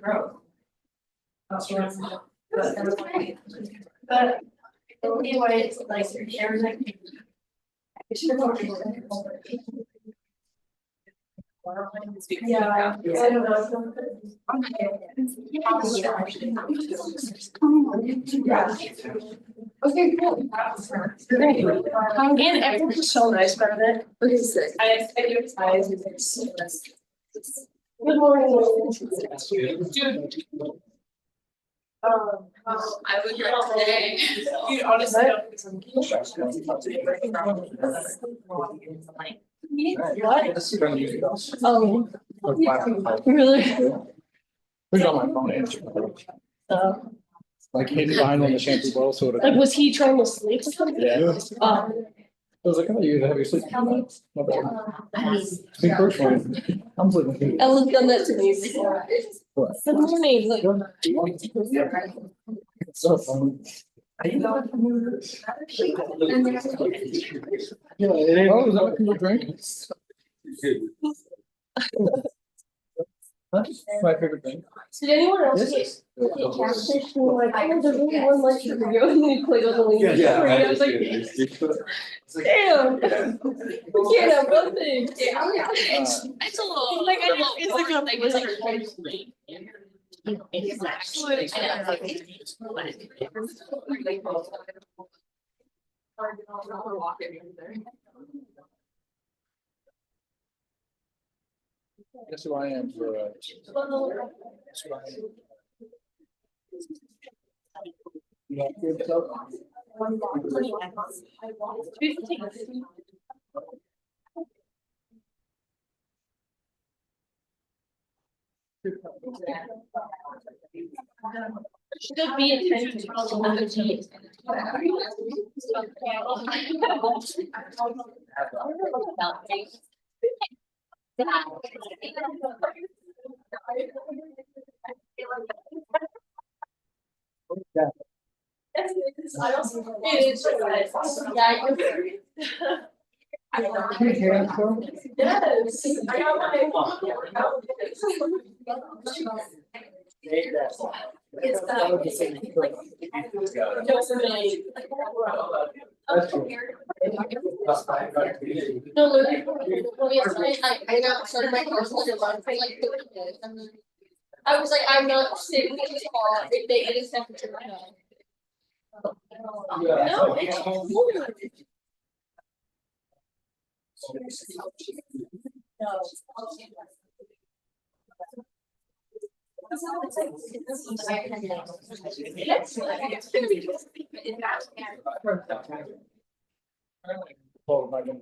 growth. But anyway, it's like everything. Yeah, I don't know. Okay, cool. And everyone's so nice about it. I do it. Good morning. I would say. You honestly don't. Oh. Really? Who's on my phone answering? Like hidden behind on the shampoo bottle, so Like, was he trying to sleep or something? yeah. I was like, oh, you have your sleep. My bad. Me personally, I'm sleeping too. Ellen's done that to me before. What? Good morning, like. It's so fun. Yeah, it is. Oh, is that what people drink? That's my favorite thing. Did anyone else This get is. catfish? And like, oh, there's only one lecture video and then Clay doesn't leave. I was like, damn. We can't have one thing. It's a little, like, I know, it's like, it was like. It's actually. Guess who I am for you got good stuff? Should be attention to other teams. Yeah. I also, it is, yeah. Yes. I got No, I know, started my course for like 30 minutes, and then I was like, I'm not sitting in this hall, if they get a secretary. No, it's cool. Oh, my God.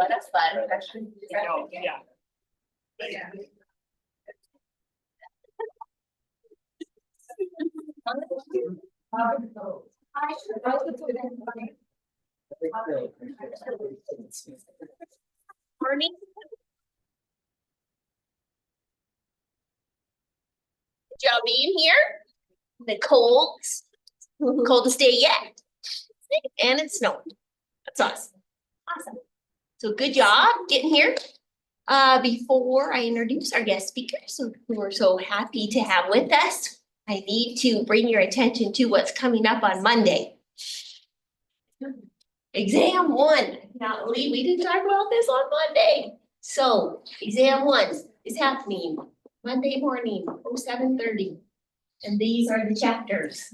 That's fun, actually. Yeah. Morning. Good job being here. The coldest day yet. And it's snowing. That's awesome. Awesome. So good job getting here. Before I introduce our guest speakers, who we're so happy to have with us, I need to bring your attention to what's coming up on Monday. Exam 1. Now, we didn't talk about this on Monday. So exam 1 is happening Monday morning, 07:30. And these are the chapters.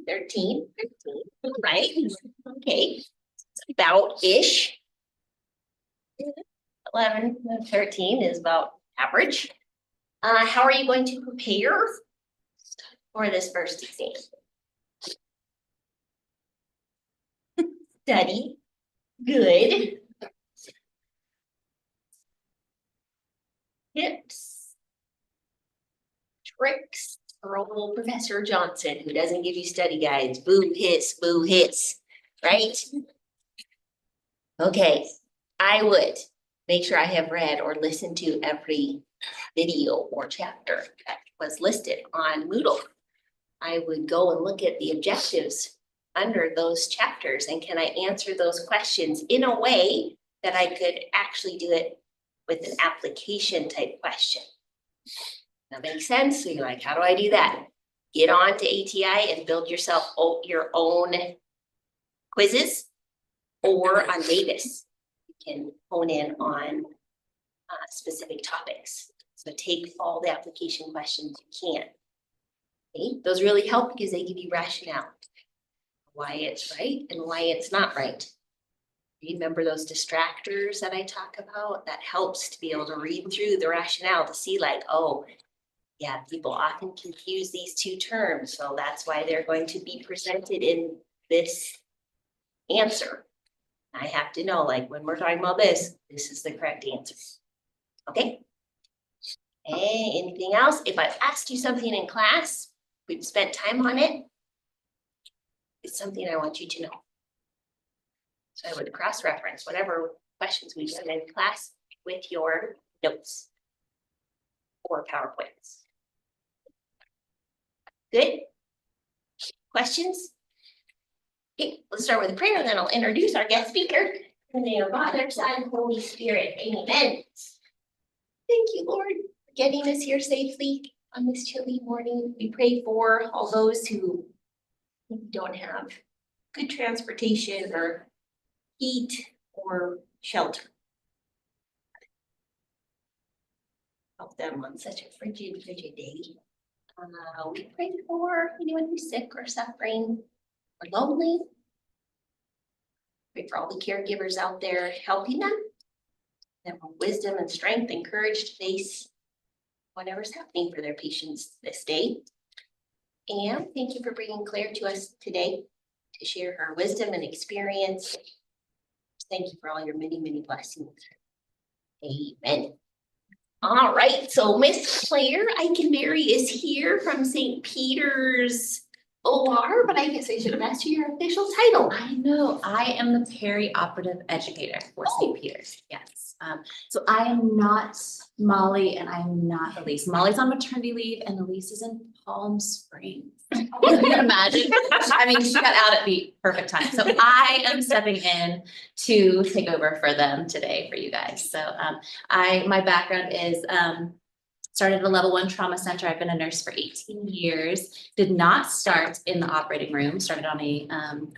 13, right? Okay, it's about-ish. 11, 13 is about average. How are you going to prepare for this first exam? Study. Good. Tips. Tricks. For old Professor Johnson, who doesn't give you study guides. Boo hiss, right? Okay, I would make sure I have read or listened to every video or chapter that was listed on Moodle. I would go and look at the objectives under those chapters and can I answer those questions in a way that I could actually do it with an application type question. That makes sense? So you're like, how do I do that? Get on to ATI and build yourself your own quizzes or on Davis. You can hone in on specific topics. So take all the application questions you can. Okay, those really help because they give you rationale. Why it's right and why it's not right. Remember those distractors that I talk about? That helps to be able to read through the rationale to see like, oh, yeah, people often confuse these two terms. So that's why they're going to be presented in this answer. I have to know, like, when we're talking about this is the correct answer. Okay. Hey, anything else? If I asked you something in class, we've spent time on it. It's something I want you to know. So I would cross-reference whatever questions we've done in class with your notes or PowerPoints. Good? Questions? Okay, let's start with a prayer, then I'll introduce our guest speaker. In the name of Father, Son, Holy Spirit, amen. Thank you, Lord, for getting us here safely on this chilly morning. We pray for all those who don't have good transportation or heat or shelter. Help them on such a frigid day. We pray for anyone who's sick or suffering or lonely. Pray for all the caregivers out there helping them. Them with wisdom and strength and courage to face whatever's happening for their patients this day. And thank you for bringing Claire to us today to share her wisdom and experience. Thank you for all your many, many blessings. Amen. All right, so Miss Claire Eikenberry is here from St. Peter's OR, but I guess I should have asked you your official title. I know, I am the perioperative educator for St. Peter's, yes. So I am not Molly and I'm not Elise. Molly's on maternity leave and Elise is in Palm Springs. You can imagine, I mean, she got out at the perfect time. So I am stepping in to take over for them today for you guys. So my background is started at a level 1 trauma center. I've been a nurse for 18 years. Did not start in the operating room, started on a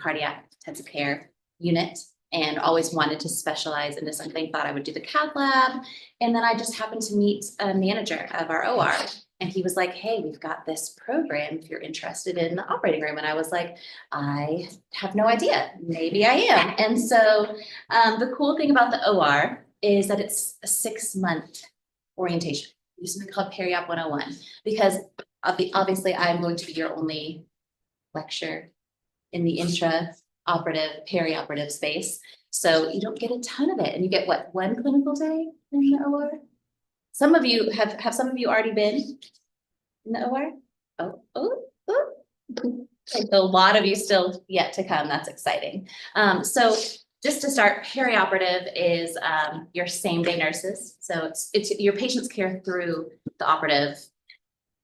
cardiac intensive care unit and always wanted to specialize into something, thought I would do the cath lab. And then I just happened to meet a manager of our OR and he was like, hey, we've got this program if you're interested in the operating room. And I was like, I have no idea, maybe I am. And so the cool thing about the OR is that it's a 6-month orientation. Use something called Periop 101 because obviously I'm going to be your only lecture in the intra-operative, perioperative space. So you don't get a ton of it and you get what, 1 clinical day in the OR? Some of you have some of you already been in the OR? Oh. A lot of you still yet to come. That's exciting. So just to start, perioperative is your same day nurses. So it's your patient's care through the operative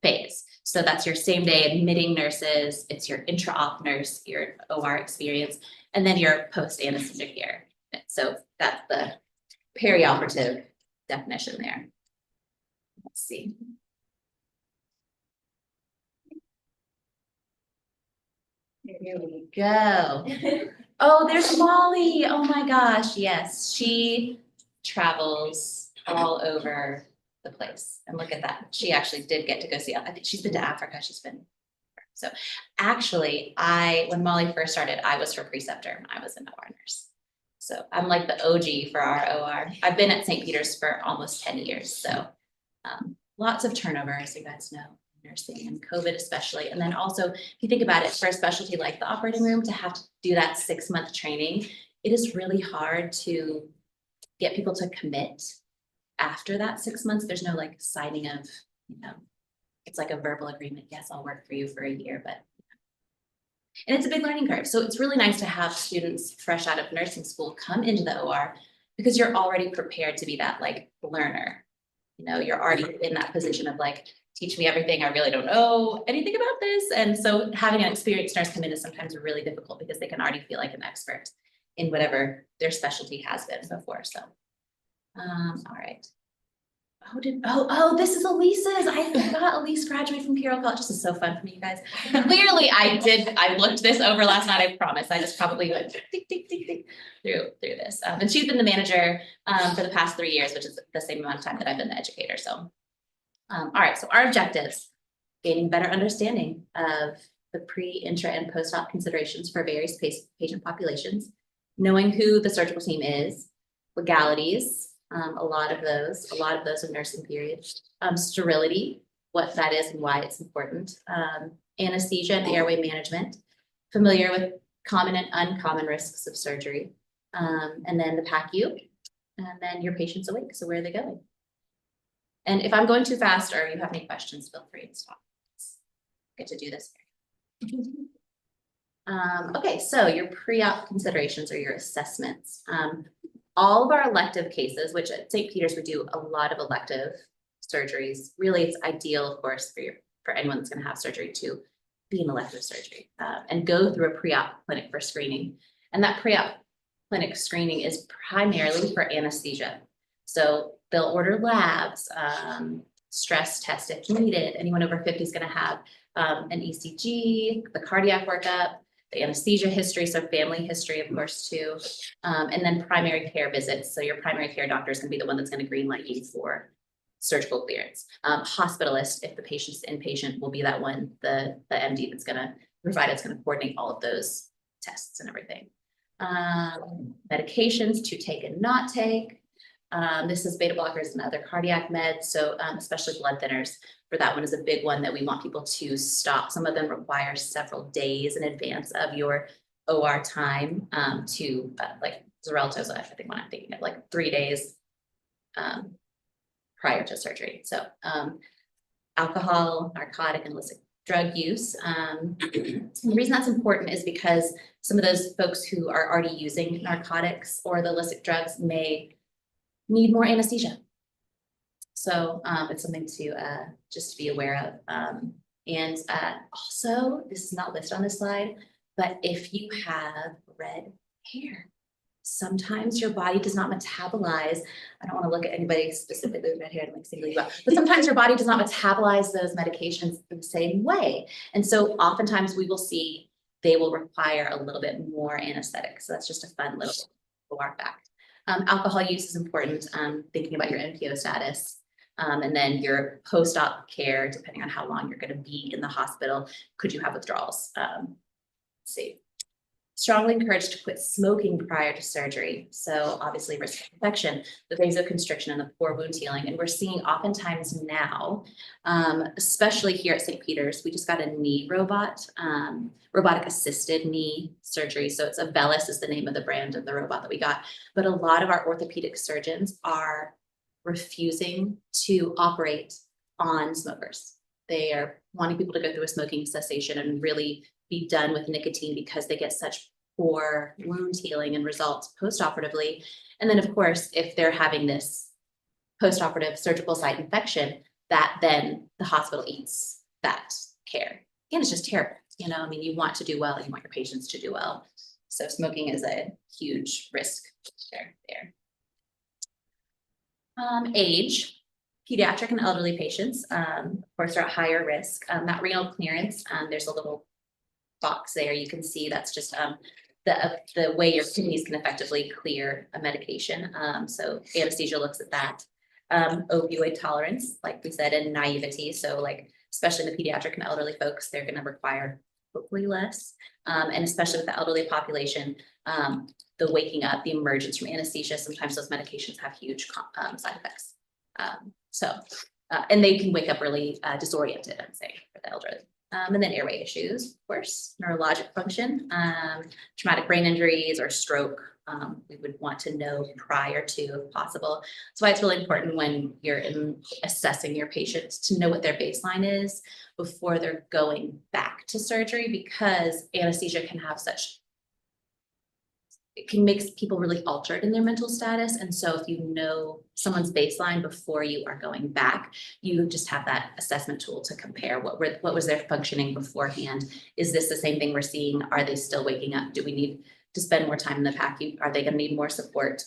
phase. So that's your same day admitting nurses. It's your intra-op nurse, your OR experience, and then your post anesthesia care. So that's the perioperative definition there. Let's see. Here we go. Oh, there's Molly. Oh my gosh. Yes, she travels all over the place. And look at that. She actually did get to go see, I think she's been to Africa. She's been. So actually, when Molly first started, I was her preceptor. I was an OR nurse. So I'm like the OG for our OR. I've been at St. Peter's for almost 10 years. So lots of turnover, as you guys know. Nursing and COVID especially. And then also, if you think about it, for a specialty like the operating room, to have to do that 6-month training, it is really hard to get people to commit after that 6 months. There's no like signing of, it's like a verbal agreement. Yes, I'll work for you for a year, but. And it's a big learning curve. So it's really nice to have students fresh out of nursing school come into the OR because you're already prepared to be that like learner. You know, you're already in that position of like, teach me everything. I really don't know anything about this. And so having an experienced nurse come in is sometimes really difficult because they can already feel like an expert in whatever their specialty has been before. So, all right. This is Elise's. I forgot Elise graduated from Carroll College. This is so fun for me, you guys. Clearly I looked this over last night, I promise. I just probably went tick, tick, tick, tick through this. And she's been the manager for the past 3 years, which is the same amount of time that I've been the educator. So, all right, so our objectives: gaining better understanding of the pre, intra, and post-op considerations for various patient populations, knowing who the surgical team is, legalities, a lot of those are nursing periods, sterility, what that is and why it's important, anesthesia and airway management, familiar with common and uncommon risks of surgery, and then the PACU, and then your patient's awake. So where are they going? And if I'm going too fast or you have any questions, feel free to stop. Get to do this. Okay, so your pre-op considerations or your assessments. All of our elective cases, which at St. Peter's we do a lot of elective surgeries. Really, it's ideal, of course, for anyone that's going to have surgery to be an elective surgery and go through a pre-op clinic for screening. And that pre-op clinic screening is primarily for anesthesia. So they'll order labs, stress test if needed. Anyone over 50 is going to have an ECG, the cardiac workup, the anesthesia history, so family history, of course, too. And then primary care visits. So your primary care doctor is going to be the one that's going to green light you for surgical clearance. Hospitalist, if the patient's inpatient, will be that one, the MD that's going to provide, it's going to coordinate all of those tests and everything. Medications to take and not take. This is beta blockers and other cardiac meds. So especially blood thinners, for that one is a big one that we want people to stop. Some of them require several days in advance of your OR time to like Xarelto is I think what I'm thinking of, like 3 days prior to surgery. So alcohol, narcotic, and illicit drug use. The reason that's important is because some of those folks who are already using narcotics or the illicit drugs may need more anesthesia. So it's something to just be aware of. And also, this is not listed on this slide, but if you have red hair, sometimes your body does not metabolize. I don't want to look at anybody specifically with red hair and like single you out, but sometimes your body does not metabolize those medications in the same way. And so oftentimes we will see they will require a little bit more anesthetic. So that's just a fun little OR fact. Alcohol use is important, thinking about your NPO status. And then your post-op care, depending on how long you're going to be in the hospital, could you have withdrawals? Let's see. Strongly encouraged to quit smoking prior to surgery. So obviously risk of infection, the vasoconstriction and the poor wound healing. And we're seeing oftentimes now, especially here at St. Peter's, we just got a knee robot, robotic assisted knee surgery. So it's Avellis is the name of the brand of the robot that we got. But a lot of our orthopedic surgeons are refusing to operate on smokers. They are wanting people to go through a smoking cessation and really be done with nicotine because they get such poor wound healing and results post-operatively. And then of course, if they're having this post-operative surgical site infection, that then the hospital eats that care. Again, it's just terrible. You know, I mean, you want to do well, you want your patients to do well. So smoking is a huge risk there. Age, pediatric and elderly patients, of course, are at higher risk. That renal clearance, there's a little box there. You can see that's just the way your kidneys can effectively clear a medication. So anesthesia looks at that. Opioid tolerance, like we said, and naivety. So like, especially the pediatric and elderly folks, they're going to require hopefully less. And especially with the elderly population, the waking up, the emergence from anesthesia, sometimes those medications have huge side effects. And they can wake up really disoriented, I'm saying, for the elderly. And then airway issues, of course, neurologic function, traumatic brain injuries or stroke, we would want to know prior to, if possible. That's why it's really important when you're assessing your patients to know what their baseline is before they're going back to surgery, because anesthesia can have such it can make people really altered in their mental status. And so if you know someone's baseline before you are going back, you just have that assessment tool to compare what was their functioning beforehand. Is this the same thing we're seeing? Are they still waking up? Do we need to spend more time in the PACU? Are they going to need more support?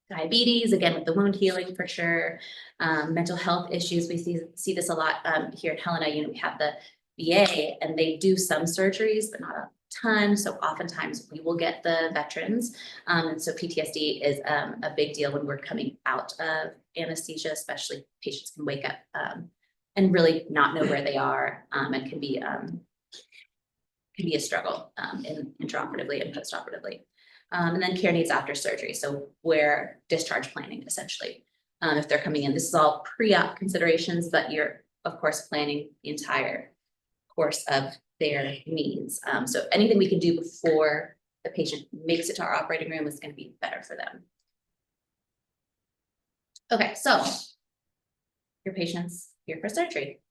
Diabetes, again, with the wound healing for sure. Mental health issues, we see this a lot here at Helena. We have the VA and they do some surgeries, but not a ton. So oftentimes we will get the veterans. And so PTSD is a big deal when we're coming out of anesthesia, especially patients can wake up and really not know where they are and can be a struggle intraoperatively and postoperatively. And then care needs after surgery. So where discharge planning, essentially, if they're coming in, this is all pre-op considerations, but you're of course planning the entire course of their needs. So anything we can do before the patient makes it to our operating room is going to be better for them. Okay, so your patient's here for surgery.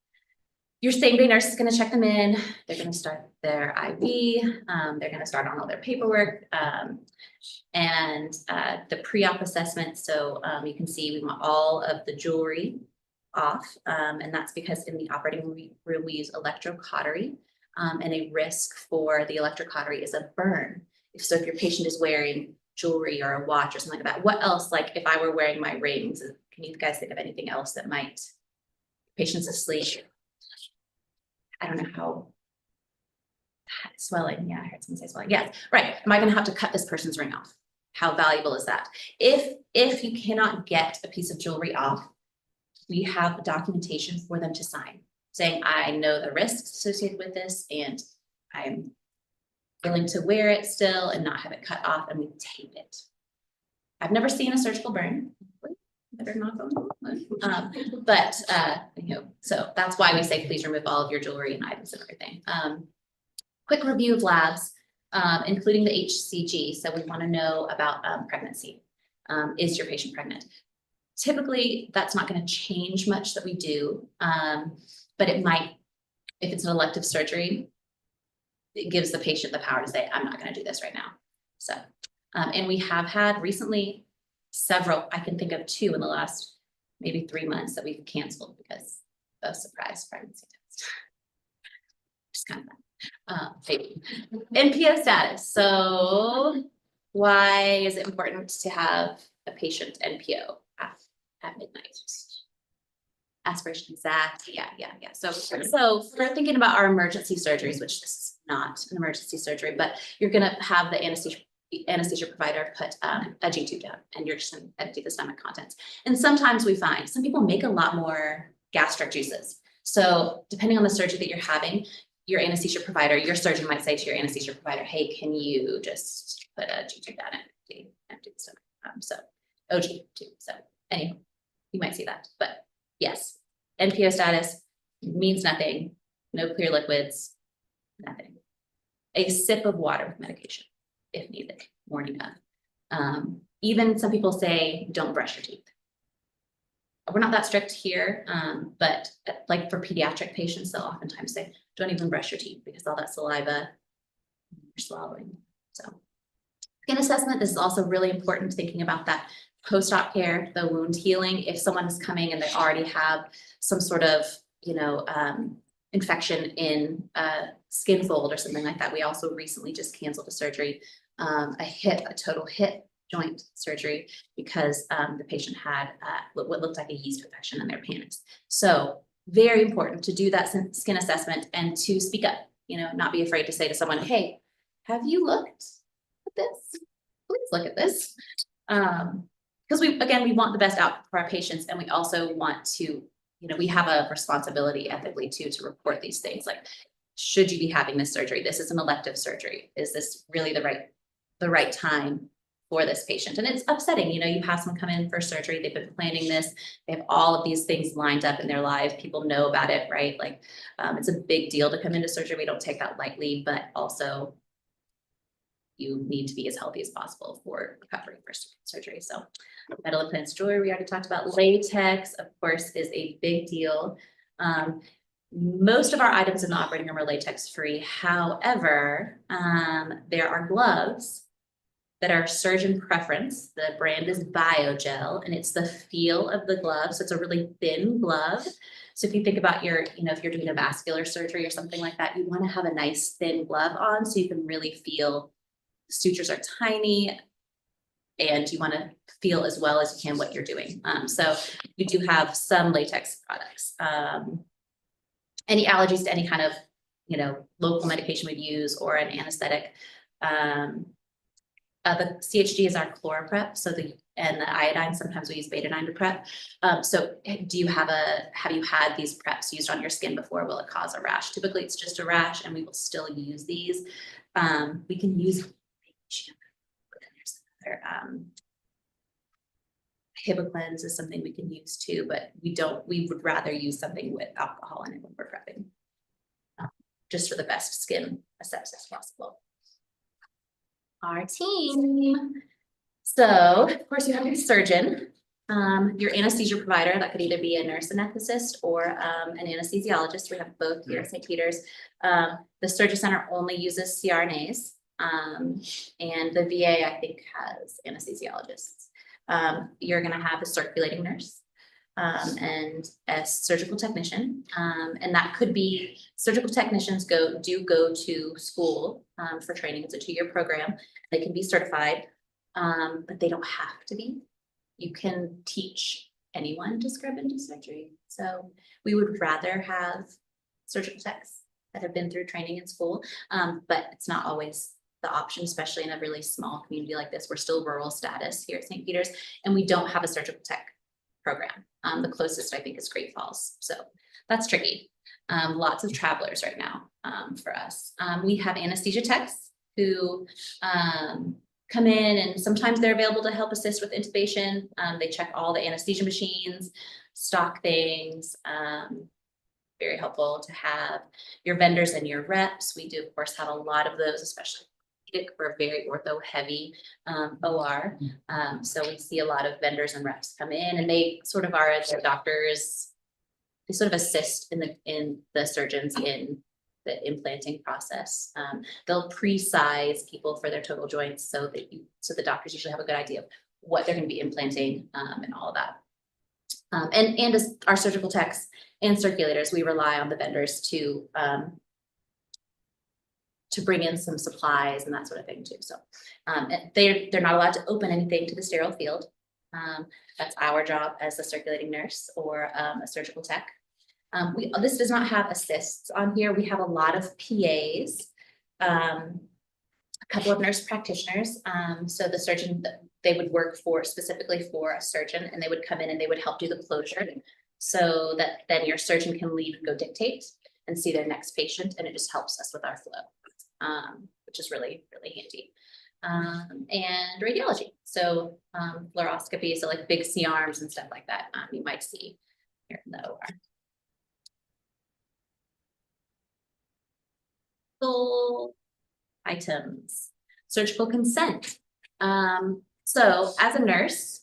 Your same-day nurse is going to check them in. They're going to start their IV. They're going to start on all their paperwork and the pre-op assessment. So you can see we want all of the jewelry off, and that's because in the operating room we use electrocautery, and a risk for the electrocautery is a burn. If your patient is wearing jewelry or a watch or something like that, what else? Like if I were wearing my rings, can you guys think of anything else that might? Patients asleep. I don't know how. Swelling, yeah, I heard someone say swelling. Yes, right. Am I going to have to cut this person's ring off? How valuable is that? If you cannot get a piece of jewelry off, we have documentation for them to sign saying, I know the risks associated with this and I'm willing to wear it still and not have it cut off, and we tape it. I've never seen a surgical burn. Better knock on wood. But so that's why we say please remove all of your jewelry and items and everything. Quick review of labs, including the HCG. So we want to know about pregnancy. Is your patient pregnant? Typically, that's not going to change much that we do, but it might, if it's an elective surgery, it gives the patient the power to say, I'm not going to do this right now. So, and we have had recently several, I can think of 2 in the last maybe 3 months that we've canceled because of surprise pregnancy test. Just kind of fun. NPO status. So why is it important to have a patient NPO at midnight? Aspiration exact. Yeah. So we're thinking about our emergency surgeries, which this is not an emergency surgery, but you're gonna have the anesthesia provider put a G-tube down and you're just gonna empty the stomach contents. And sometimes we find some people make a lot more gastric juices. So depending on the surgery that you're having, your anesthesia provider, your surgeon might say to your anesthesia provider, hey, can you just put a G-tube down and empty the stomach? So OG tube. So anyway, you might see that, but yes, NPO status means nothing, no clear liquids, nothing. A sip of water with medication if needed, morning of. Even some people say, don't brush your teeth. We're not that strict here, but like for pediatric patients, they'll oftentimes say, don't even brush your teeth because all that saliva you're swallowing. So skin assessment, this is also really important, thinking about that post-op care, the wound healing. If someone is coming and they already have some sort of, infection in a skin fold or something like that. We also recently just canceled a surgery, a total hip joint surgery because the patient had what looked like a yeast infection in their pannus. So very important to do that skin assessment and to speak up, not be afraid to say to someone, hey, have you looked at this? Please look at this. Because we want the best outcome for our patients, and we also want to, we have a responsibility ethically too to report these things. Like, should you be having this surgery? This is an elective surgery. Is this really the right time for this patient? And it's upsetting, you have someone come in for surgery, they've been planning this, they have all of these things lined up in their life, people know about it, right? Like, it's a big deal to come into surgery. We don't take that lightly, but also you need to be as healthy as possible for recovery for surgery. So metal implants, jewelry, we already talked about. Latex, of course, is a big deal. Most of our items in the operating room are latex free. However, there are gloves that are surgeon preference. The brand is Biogel, and it's the feel of the glove. So it's a really thin glove. So if you think about your, if you're doing a vascular surgery or something like that, you want to have a nice thin glove on so you can really feel the sutures are tiny and you want to feel as well as you can what you're doing. So we do have some latex products. Any allergies to any kind of, local medication we'd use or an anesthetic. The CHG is our ChloraPrep, and the iodine, sometimes we use betadine to prep. So have you had these preps used on your skin before? Will it cause a rash? Typically it's just a rash and we will still use these. We can use shampoo. Hibiclens is something we can use too, but we would rather use something with alcohol in it when we're prepping. Just for the best skin asepsis possible. Our team. So of course you have your surgeon, your anesthesia provider, that could either be a nurse anesthetist or an anesthesiologist. We have both here at St. Peter's. The Surgery Center only uses CRNAs, and the VA I think has anesthesiologists. You're gonna have a circulating nurse and a surgical technician, and that could be surgical technicians do go to school for training. It's a 2-year program. They can be certified, but they don't have to be. You can teach anyone to scrub into surgery. So we would rather have surgical techs that have been through training in school, but it's not always the option, especially in a really small community like this. We're still rural status here at St. Peter's, and we don't have a surgical tech program. The closest I think is Great Falls. So that's tricky. Lots of travelers right now for us. We have anesthesia techs who come in, and sometimes they're available to help assist with intubation. They check all the anesthesia machines, stock things. Very helpful to have your vendors and your reps. We do of course have a lot of those, especially we're very ortho heavy OR. So we see a lot of vendors and reps come in, and they sort of are their doctors. They sort of assist in the surgeons in the implanting process. They'll pre-size people for their total joints so the doctors usually have a good idea of what they're going to be implanting and all of that. And as our surgical techs and circulators, we rely on the vendors to bring in some supplies and that sort of thing too. So they're not allowed to open anything to the sterile field. That's our job as a circulating nurse or a surgical tech. This does not have assists on here. We have a lot of PAs, a couple of nurse practitioners. So the surgeon, they would work specifically for a surgeon, and they would come in and they would help do the closure so that then your surgeon can leave and go dictate and see their next patient. And it just helps us with our flow, which is really, really handy. And radiology. So fluoroscopy, so like big C-arms and stuff like that, you might see here in the OR. Items, surgical consent. So as a nurse,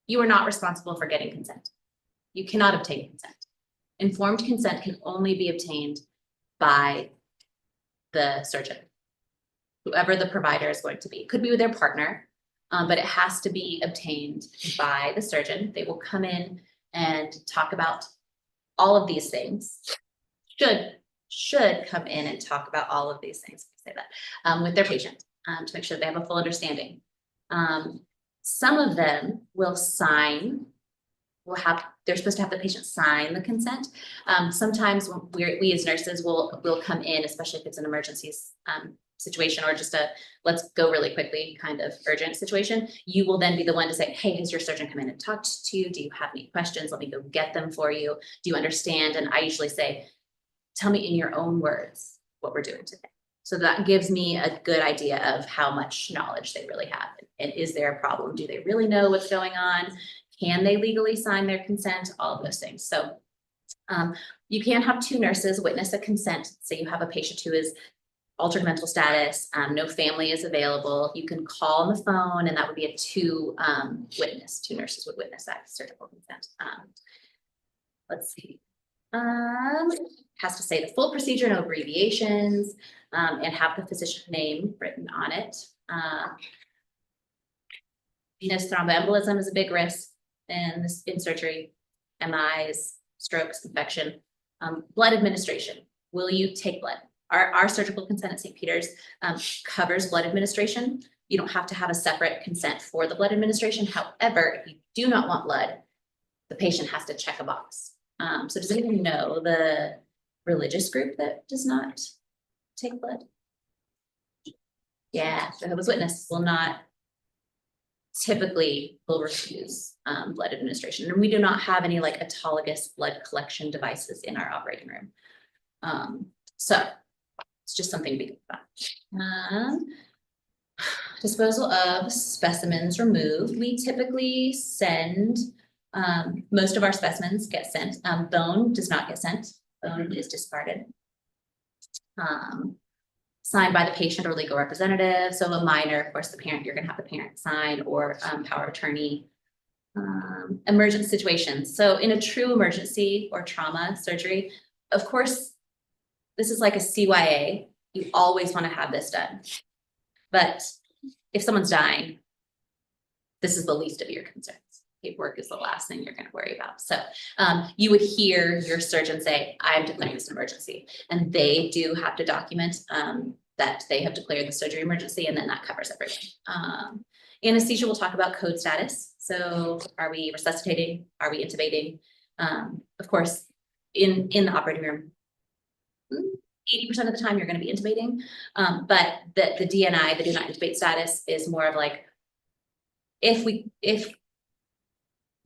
you are not responsible for getting consent. You cannot obtain consent. Informed consent can only be obtained by the surgeon, whoever the provider is going to be. It could be with their partner, but it has to be obtained by the surgeon. They will come in and talk about all of these things. Should come in and talk about all of these things, say that, with their patient to make sure they have a full understanding. Some of them will sign, they're supposed to have the patient sign the consent. Sometimes we as nurses will come in, especially if it's an emergency situation or just a let's go really quickly kind of urgent situation. You will then be the one to say, hey, has your surgeon come in and talked to you? Do you have any questions? Let me go get them for you. Do you understand? And I usually say, tell me in your own words what we're doing today. So that gives me a good idea of how much knowledge they really have. And is there a problem? Do they really know what's going on? Can they legally sign their consent? All of those things. So you can have 2 nurses witness a consent. Say you have a patient who is altered mental status, no family is available. You can call on the phone, and that would be a 2 nurses would witness that surgical consent. Let's see. Has to say the full procedure, no abbreviations, and have the physician name written on it. Venous thromboembolism is a big risk in surgery, MIs, strokes, infection. Blood administration, will you take blood? Our surgical consent at St. Peter's covers blood administration. You don't have to have a separate consent for the blood administration. However, if you do not want blood, the patient has to check a box. So does anyone know the religious group that does not take blood? Yeah, Jehovah's Witness will not typically will refuse blood administration. And we do not have any like autologous blood collection devices in our operating room. So it's just something to be about. Disposal of specimens removed. We typically send, most of our specimens get sent. Bone does not get sent. Bone is discarded. Signed by the patient or legal representative. So a minor, of course, the parent, you're gonna have the parent sign or power of attorney. Emergent situations. So in a true emergency or trauma surgery, of course, this is like a CYA. You always wanna have this done. But if someone's dying, this is the least of your concerns. Paperwork is the last thing you're gonna worry about. So you would hear your surgeon say, I'm declaring this an emergency. And they do have to document that they have declared the surgery emergency, and then that covers everything. Anesthesia, we'll talk about code status. So are we resuscitating? Are we intubating? Of course, in the operating room, 80% of the time you're gonna be intubating. But the DNI, the do not intubate status, is more of like, if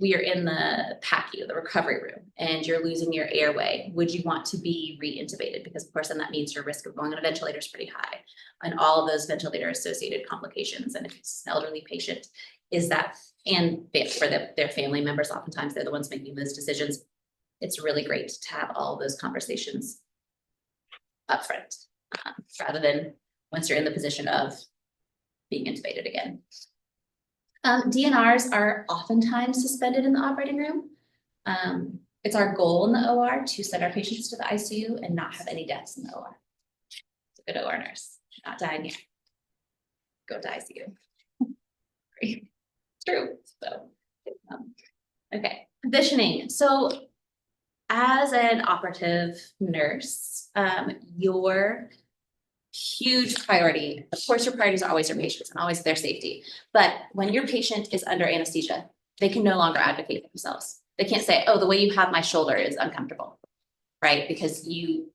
we are in the PACU, the recovery room, and you're losing your airway, would you want to be re-intubated? Because of course, then that means your risk of going on a ventilator is pretty high. And all of those ventilator associated complications. And if it's an elderly patient, is that, and for their family members, oftentimes they're the ones making those decisions. It's really great to have all of those conversations upfront, rather than once you're in the position of being intubated again. DNRs are oftentimes suspended in the operating room. It's our goal in the OR to send our patients to the ICU and not have any deaths in the OR. It's a good OR nurse, not dying here. Go to ICU. It's true. So, okay, conditioning. So as an operative nurse, your huge priority, of course, your priorities are always your patients and always their safety. But when your patient is under anesthesia, they can no longer advocate for themselves. They can't say, oh, the way you have my shoulder is uncomfortable, right? Because you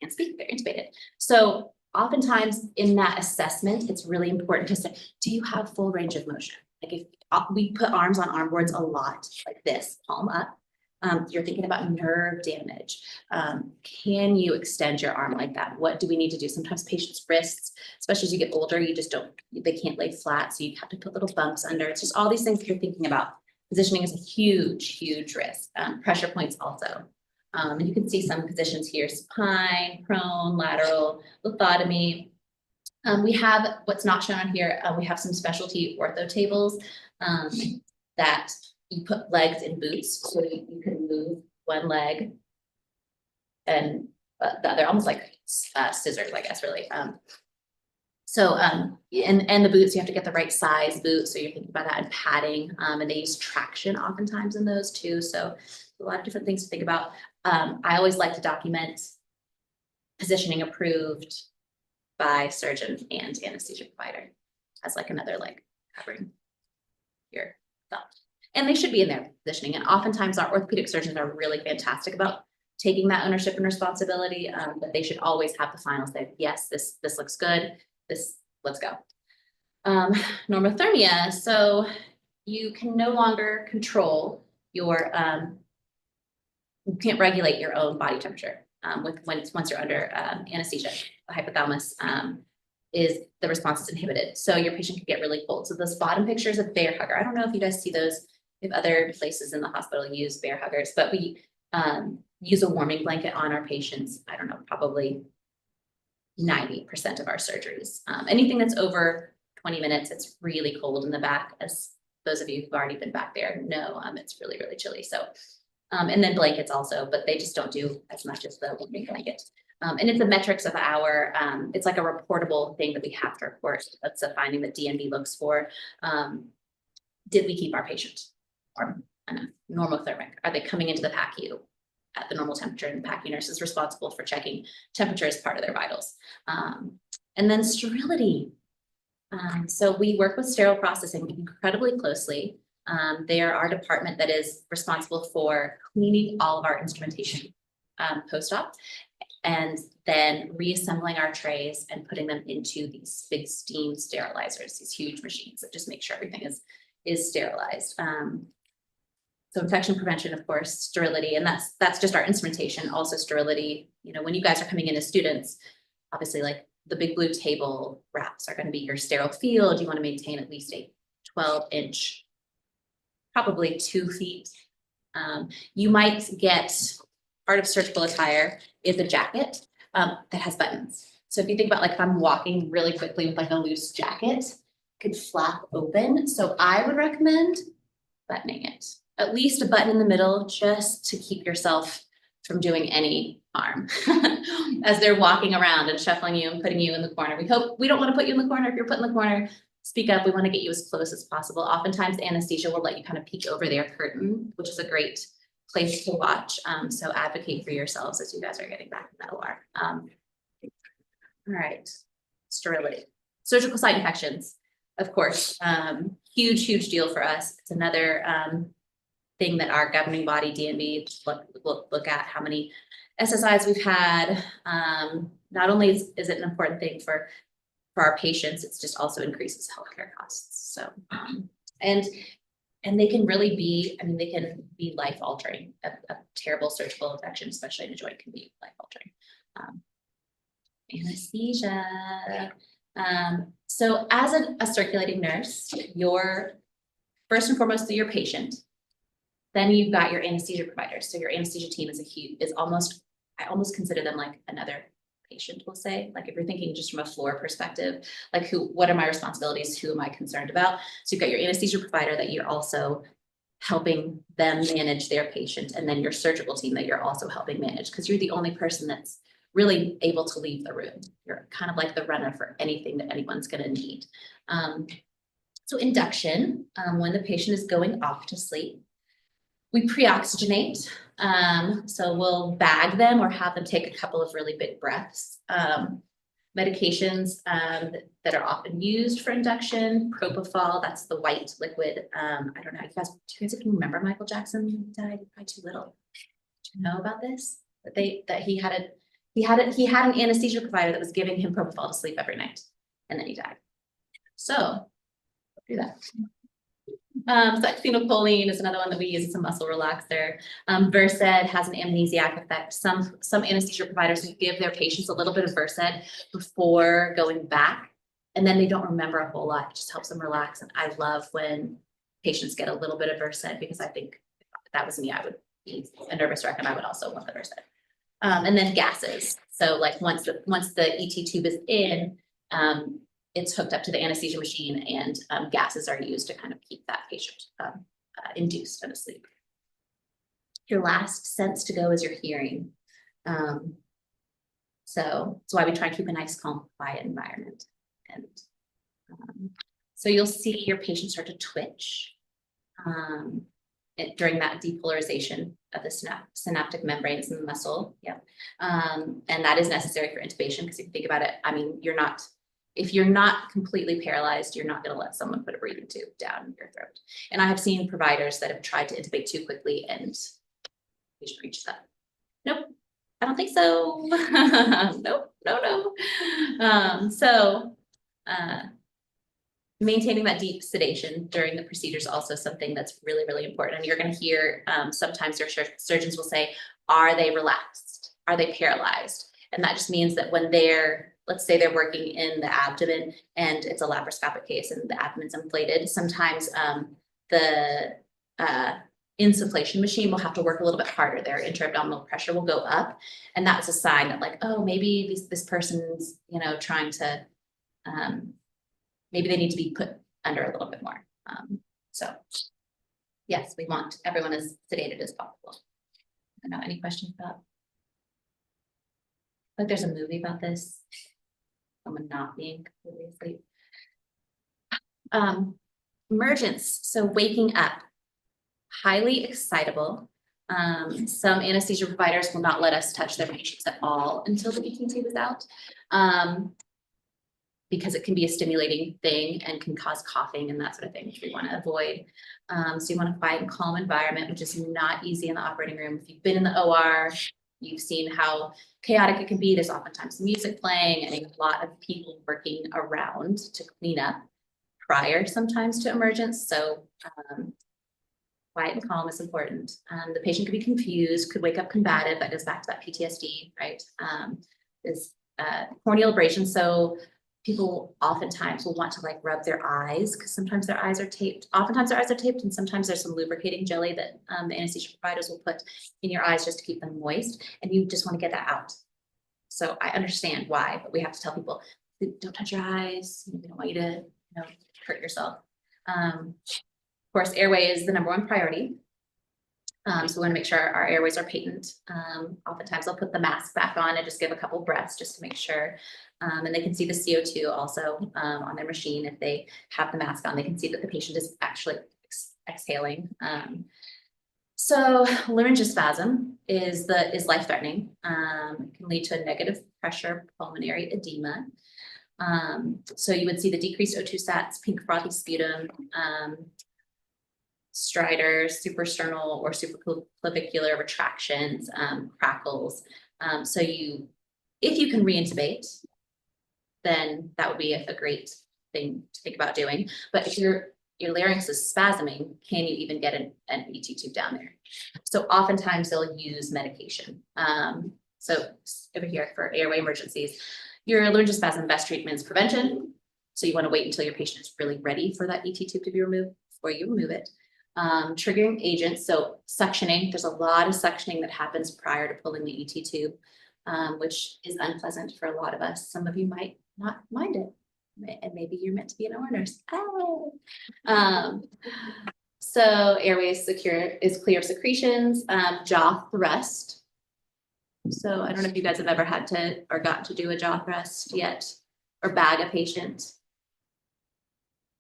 can't speak, they're intubated. So oftentimes in that assessment, it's really important to say, do you have full range of motion? Like if we put arms on arm boards a lot, like this, palm up. You're thinking about nerve damage. Can you extend your arm like that? What do we need to do? Sometimes patients' wrists, especially as you get older, they can't lay flat. So you have to put little bumps under. It's just all these things that you're thinking about. Positioning is a huge, huge risk. Pressure points also. And you can see some positions here: supine, prone, lateral, lithotomy. We have, what's not shown on here, we have some specialty ortho tables that you put legs in boots, so you can move one leg and the other, almost like scissors, I guess, really. And the boots, you have to get the right size boot, so you're thinking about that, and padding, and they use traction oftentimes in those too. So a lot of different things to think about. I always like to document positioning approved by surgeon and anesthesia provider as like another like covering your thumb. And they should be in their positioning. And oftentimes our orthopedic surgeons are really fantastic about taking that ownership and responsibility, but they should always have the final say, yes, this looks good, let's go. Normothermia, so you can no longer control your, you can't regulate your own body temperature once you're under anesthesia. The hypothalamus is the response is inhibited. So your patient can get really cold. So those bottom pictures of bear hugger, I don't know if you guys see those, if other places in the hospital use bear huggers, but we use a warming blanket on our patients. I don't know, probably 90% of our surgeries. Anything that's over 20 minutes, it's really cold in the back, as those of you who've already been back there know, it's really, really chilly. So And then blankets also, but they just don't do as much as the warming blanket. And it's the metrics of our, it's like a reportable thing that we have to report. That's a finding that DNB looks for. Did we keep our patient warm enough? Normothermic, are they coming into the PACU at the normal temperature? And the PACU nurse is responsible for checking temperature as part of their vitals. And then sterility. So we work with sterile processing incredibly closely. They are our department that is responsible for cleaning all of our instrumentation post-op, and then reassembling our trays and putting them into these big steam sterilizers, these huge machines that just make sure everything is sterilized. So infection prevention, of course, sterility, and that's just our instrumentation. Also sterility, you know, when you guys are coming in as students, obviously like the big blue table wraps are going to be your sterile field. You want to maintain at least a 12-inch, probably 2 feet. You might get part of surgical attire is a jacket that has buttons. So if you think about like if I'm walking really quickly with like a loose jacket, it could flap open. So I would recommend buttoning it. At least a button in the middle just to keep yourself from doing any harm as they're walking around and shuffling you and putting you in the corner. We don't want to put you in the corner. If you're put in the corner, speak up. We want to get you as close as possible. Oftentimes anesthesia will let you kind of peek over their curtain, which is a great place to watch. So advocate for yourselves as you guys are getting back in that OR. All right, sterility. Surgical site infections, of course, huge deal for us. It's another thing that our governing body DNB look at how many SSIs we've had. Not only is it an important thing for our patients, it's just also increases healthcare costs. So, and they can really be, I mean, they can be life altering. A terrible surgical infection, especially in a joint, can be life altering. Anesthesia. So as a circulating nurse, you're first and foremost your patient. Then you've got your anesthesia providers. So your anesthesia team is almost, I almost consider them like another patient, we'll say. Like if you're thinking just from a floor perspective, like what are my responsibilities? Who am I concerned about? So you've got your anesthesia provider that you're also helping them manage their patient, and then your surgical team that you're also helping manage, because you're the only person that's really able to leave the room. You're kind of like the runner for anything that anyone's going to need. So induction, when the patient is going off to sleep, we pre-oxygenate. So we'll bag them or have them take a couple of really big breaths. Medications that are often used for induction, propofol, that's the white liquid. I don't know, do you guys even remember Michael Jackson died? Probably too little. Do you know about this? That he had an anesthesia provider that was giving him propofol to sleep every night, and then he died. So do that. Succinylcholine is another one that we use as a muscle relaxer. Versed has an amnesiac effect. Some anesthesia providers will give their patients a little bit of Versed before going back, and then they don't remember a whole lot. It just helps them relax. And I love when patients get a little bit of Versed, because I think if that was me, I would be a nervous wreck and I would also want the Versed. And then gases. So like once the ET tube is in, it's hooked up to the anesthesia machine, and gases are used to kind of keep that patient induced and asleep. Your last sense to go is your hearing. So that's why we try to keep a nice, calm, quiet environment. And so you'll see your patient start to twitch during that depolarization of the synaptic membranes in the muscle. Yeah. And that is necessary for intubation, because if you think about it, I mean, if you're not completely paralyzed, you're not going to let someone put a breathing tube down your throat. And I have seen providers that have tried to intubate too quickly and patient reaches that. Nope, I don't think so. Nope, no. So maintaining that deep sedation during the procedure is also something that's really, really important. And you're going to hear sometimes your surgeons will say, are they relaxed? Are they paralyzed? And that just means that when let's say they're working in the abdomen and it's a laparoscopic case and the abdomen's inflated, sometimes the insufflation machine will have to work a little bit harder. Their intra-abdominal pressure will go up. And that's a sign that like, oh, maybe this person's, trying to, maybe they need to be put under a little bit more. So yes, we want everyone as sedated as possible. don't know, any questions about? Like there's a movie about this. Someone not being completely asleep. Emergence, so waking up, highly excitable. Some anesthesia providers will not let us touch their patients at all until the ET tube is out. Because it can be a stimulating thing and can cause coughing and that sort of thing, which we want to avoid. So you want a quiet and calm environment, which is not easy in the operating room. If you've been in the OR, you've seen how chaotic it can be. There's oftentimes music playing and a lot of people working around to clean up prior sometimes to emergence. So quiet and calm is important. The patient could be confused, could wake up combative. That goes back to that PTSD, right? Is corneal abrasion. So people oftentimes will want to like rub their eyes because sometimes their eyes are taped. Oftentimes their eyes are taped and sometimes there's some lubricating jelly that the anesthesia providers will put in your eyes just to keep them moist. And you just want to get that out. So I understand why, but we have to tell people, don't touch your eyes. We don't want you to hurt yourself. Of course, airway is the #1 priority. So we want to make sure our airways are patent. Oftentimes I'll put the mask back on and just give a couple breaths just to make sure. And they can see the CO2 also on their machine. If they have the mask on, they can see that the patient is actually exhaling. So laryngospasm is life-threatening. It can lead to a negative pressure pulmonary edema. So you would see the decreased O2 sats, pink frothy sputum, stridor, suprasternal or supraclavicular retractions, crackles. So if you can reintubate, then that would be a great thing to think about doing. But if your larynx is spasming, can you even get an ET tube down there? So oftentimes they'll use medication. So over here for airway emergencies, your laryngospasm best treatment is prevention. So you want to wait until your patient is really ready for that ET tube to be removed before you remove it. Triggering agents, so suctioning. There's a lot of suctioning that happens prior to pulling the ET tube, which is unpleasant for a lot of us. Some of you might not mind it, and maybe you're meant to be an OR nurse. Oh. So airway is clear of secretions, jaw thrust. So I don't know if you guys have ever had to or gotten to do a jaw thrust yet, or bag a patient.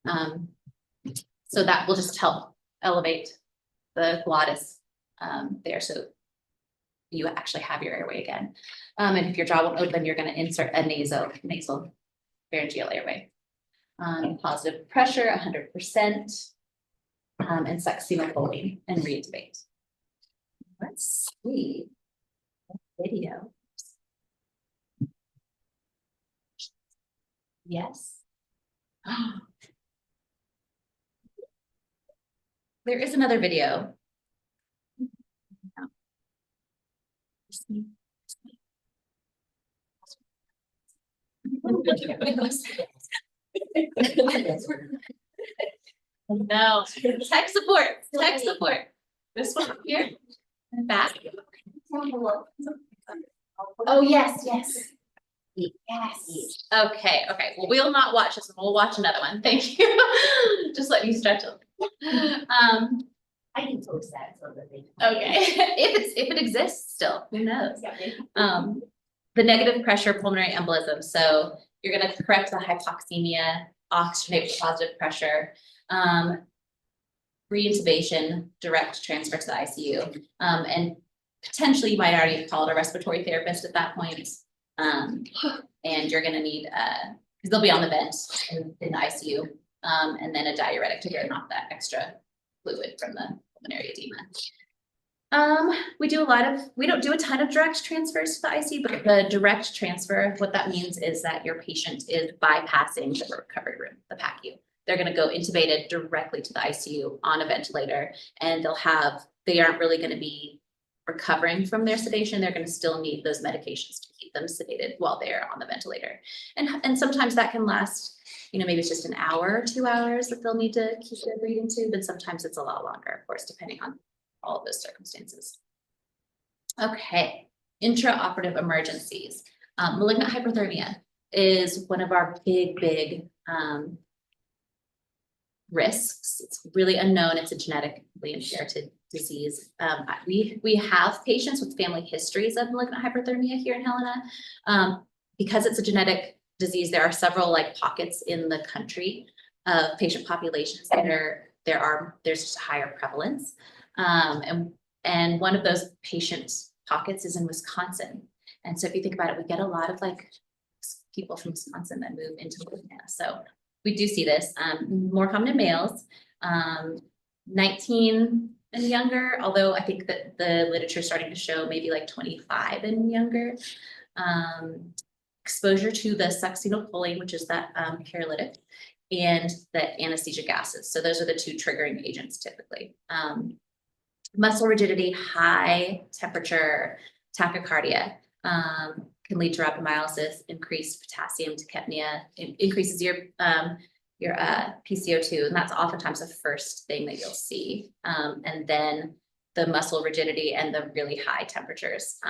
So that will just help elevate the glottis there, so you actually have your airway again. And if your jaw won't open, you're going to insert a nasal pharyngeal airway. Positive pressure, 100%, and succinylcholine and reintubate. Let's see video. Yes. There is another video. No, tech support. This one here and back. Oh, yes. Yes. Okay. Well, we'll not watch this one. We'll watch another one. Thank you. Just let me stretch it. I can post that so that they. Okay. If it exists still, who knows? The negative pressure pulmonary embolism. So you're going to correct the hypoxemia, oxygenate with positive pressure, reintubation, direct transfer to the ICU, and potentially you might already have called a respiratory therapist at that point. And you're going to need, because they'll be on the vent in the ICU, and then a diuretic to get off that extra fluid from the pulmonary edema. We don't do a ton of direct transfers to the ICU, but the direct transfer, what that means is that your patient is bypassing the recovery room, the PACU. They're going to go intubated directly to the ICU on a ventilator, and they aren't really going to be recovering from their sedation. They're going to still need those medications to keep them sedated while they're on the ventilator. And sometimes that can last, maybe it's just an hour or 2 hours that they'll need to keep their breathing tube, and sometimes it's a lot longer, of course, depending on all of those circumstances. Okay, intraoperative emergencies. Malignant hyperthermia is one of our big risks. It's really unknown. It's a genetically inherited disease. We have patients with family histories of malignant hyperthermia here in Helena. Because it's a genetic disease, there are several like pockets in the country of patient populations that there's just a higher prevalence. And one of those patient pockets is in Wisconsin. And so if you think about it, we get a lot of like people from Wisconsin that move into Louisiana. So we do see this, more common in males, 19 and younger, although I think that the literature is starting to show maybe like 25 and younger. Exposure to the succinylcholine, which is that paralytic, and the anesthesia gases. So those are the two triggering agents typically. Muscle rigidity, high temperature, tachycardia, can lead to rhabdomyolysis, increased potassium tachypnea, increases your PCO2, and that's oftentimes the first thing that you'll see. And then the muscle rigidity and the really high temperatures.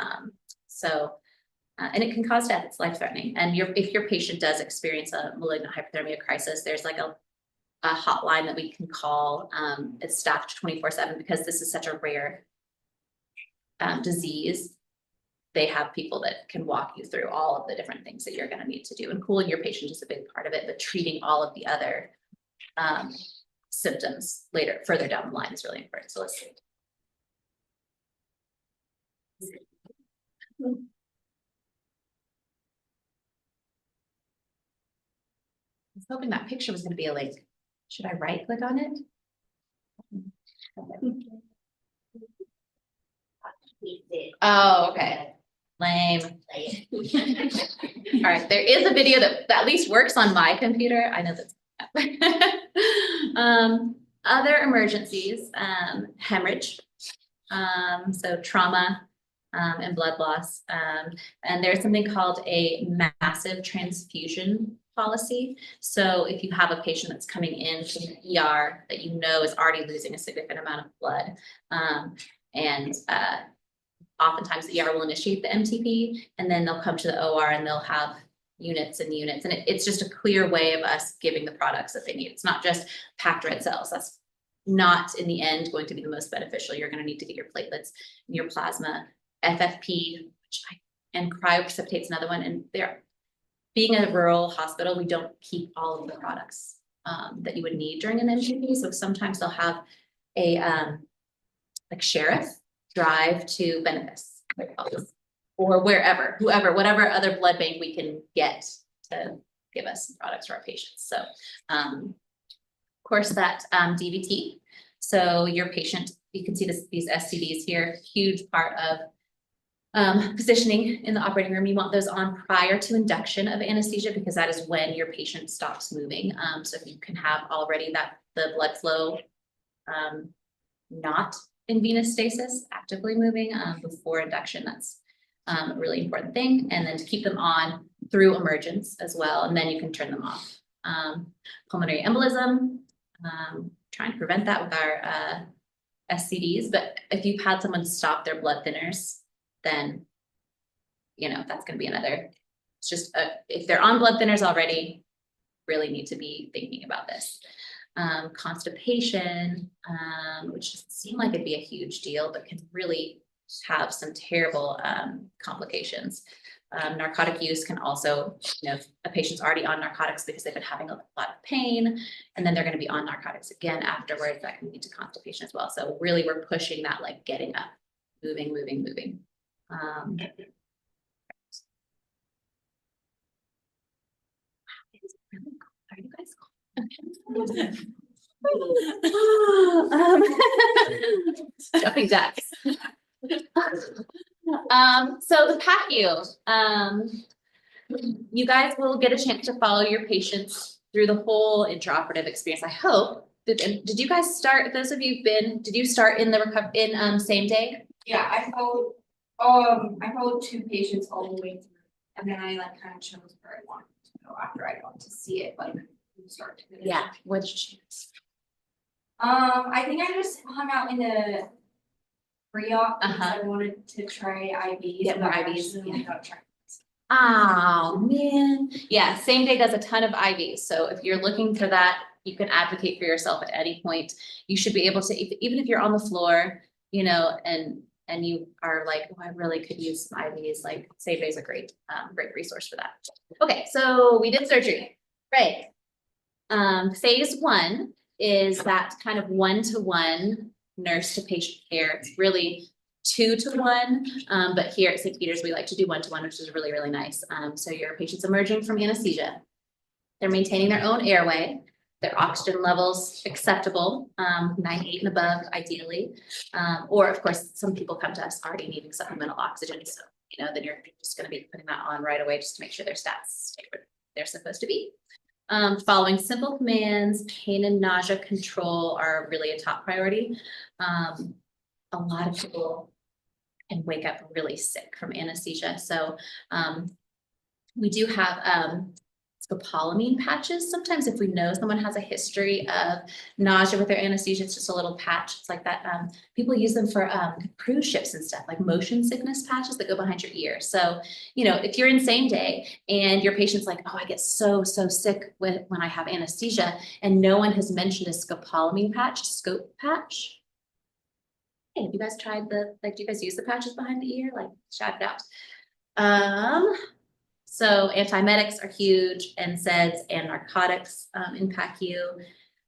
And it can cause death. It's life-threatening. And if your patient does experience a malignant hyperthermia crisis, there's like a hotline that we can call. It's staffed 24/7 because this is such a rare disease. They have people that can walk you through all of the different things that you're going to need to do. And cooling your patient is a big part of it, but treating all of the other symptoms further down the line is really important. So let's see. I was hoping that picture was going to be a link. Should I right click on it? Okay. Oh, okay. Lame. All right, there is a video that at least works on my computer. I know that's other emergencies, hemorrhage, so trauma and blood loss. And there's something called a massive transfusion policy. So if you have a patient that's coming in from the ER that you know is already losing a significant amount of blood, oftentimes the ER will initiate the MTP, and then they'll come to the OR and they'll have units and units. And it's just a clear way of us giving the products that they need. It's not just packed red cells. That's not in the end going to be the most beneficial. You're going to need to get your platelets, your plasma, FFP, and cryoprecipitate another one. And being a rural hospital, we don't keep all of the products that you would need during an MTP. So sometimes they'll have a like sheriff drive to Benefice or whatever other blood bank we can get to give us some products for our patients. So of course that DVT. So your patient, you can see these SCDs here, huge part of positioning in the operating room. You want those on prior to induction of anesthesia because that is when your patient stops moving. So if you can have already the blood flow not in venous stasis, actively moving before induction, that's a really important thing. And then to keep them on through emergence as well, and then you can turn them off. Pulmonary embolism, trying to prevent that with our SCDs, but if you've had someone stop their blood thinners, then, that's going to be another, it's just, if they're on blood thinners already, really need to be thinking about this. Constipation, which doesn't seem like it'd be a huge deal, but can really have some terrible complications. Narcotic use can also, if a patient's already on narcotics because they've been having a lot of pain, and then they're going to be on narcotics again afterwards, that can lead to constipation as well. So really we're pushing that, like getting up, moving. Are you guys jumping jacks. So the PACU, you guys will get a chance to follow your patients through the whole intraoperative experience. I hope. Did you guys start? Those of you did you start in the same day? Yeah, I followed 2 patients all the way through, and then I kind of chose where I wanted to go after I got to see it, from start to finish. Yeah. What did you choose? I think I just hung out in the pre-op because I wanted to try IVs. Get more IVs. Without trying. Oh man. Yeah, same day does a ton of IVs. So if you're looking for that you can advocate for yourself at any point. You should be able to, even if you're on the floor, you know, and you are like, oh, I really could use some IVs, like Same Day is a great resource for that. Okay, so we did surgery, right? Phase 1 is that kind of 1-to-1 nurse to patient care. It's really 2-to-1, but here at St. Peter's, we like to do 1-to-1, which is really, really nice. So your patient's emerging from anesthesia. They're maintaining their own airway, their oxygen levels acceptable, 98 and above ideally. Or of course, some people come to us already needing supplemental oxygen. So, you know, then you're just gonna be putting that on right away just to make sure their stats stay where they're supposed to be. Following simple commands, pain and nausea control are really a top priority. A lot of people can wake up really sick from anesthesia. So we do have scopolamine patches. Sometimes if we know someone has a history of nausea with their anesthesia, it's just a little patch. It's like that. People use them for cruise ships and stuff, like motion sickness patches that go behind your ear. So, you know, if you're in Same Day and your patient's like, oh, I get so sick when I have anesthesia, and no one has mentioned a scopolamine patch, scope patch. Hey, have you guys tried do you guys use the patches behind the ear? Like, shout it out. So antiemetics are huge, NSAIDs and narcotics impact you.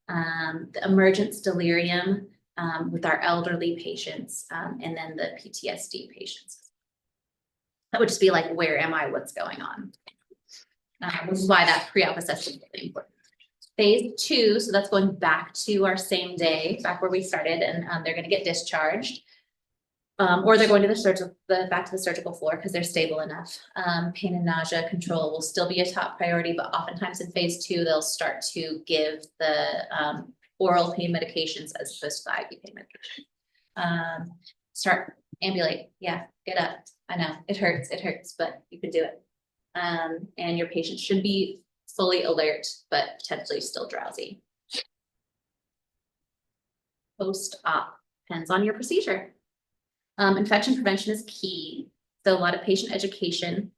The emergence delirium with our elderly patients, and then the PTSD patients. That would just be like, where am I? What's going on? Which is why that pre-op assessment is really important. Phase 2, so that's going back to our Same Day, back where we started, and they're going to get discharged. Or they're going to back to the surgical floor because they're stable enough. Pain and nausea control will still be a top priority, but oftentimes in phase 2, they'll start to give the oral pain medications as opposed to the IV pain medication. Start ambulate. Yeah, get up. I know it hurts, but you can do it. And your patient should be fully alert, but potentially still drowsy. Post-op depends on your procedure. Infection prevention is key. So a lot of patient education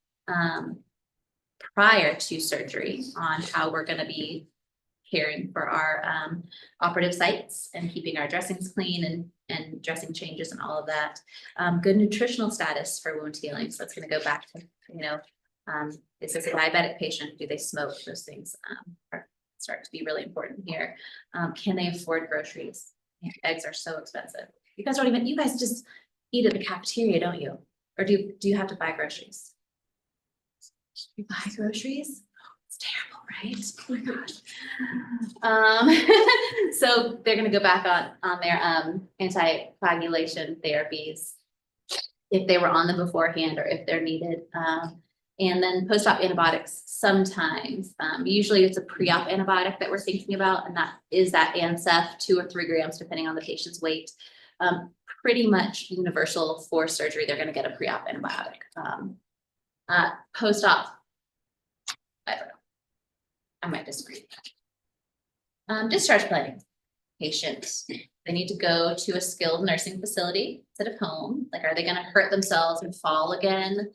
prior to surgery on how we're going to be caring for our operative sites and keeping our dressings clean and dressing changes and all of that. Good nutritional status for wound healing. So that's going to go back to, you know, this is a diabetic patient. Do they smoke? Those things start to be really important here. Can they afford groceries? Eggs are so expensive. You guys just eat at the cafeteria, don't you? Or do you have to buy groceries? You buy groceries? It's terrible, right? Oh my gosh. So they're gonna go back on their anticoagulation therapies if they were on them beforehand or if they're needed. And then post-op antibiotics sometimes. Usually it's a pre-op antibiotic that we're thinking about, and that is that Ancef, 2 or 3 grams depending on the patient's weight. Pretty much universal for surgery, they're going to get a pre-op antibiotic. Post-op, I don't know. I might disagree. Discharge planning. Patients, they need to go to a skilled nursing facility instead of home. Like, are they going to hurt themselves and fall again?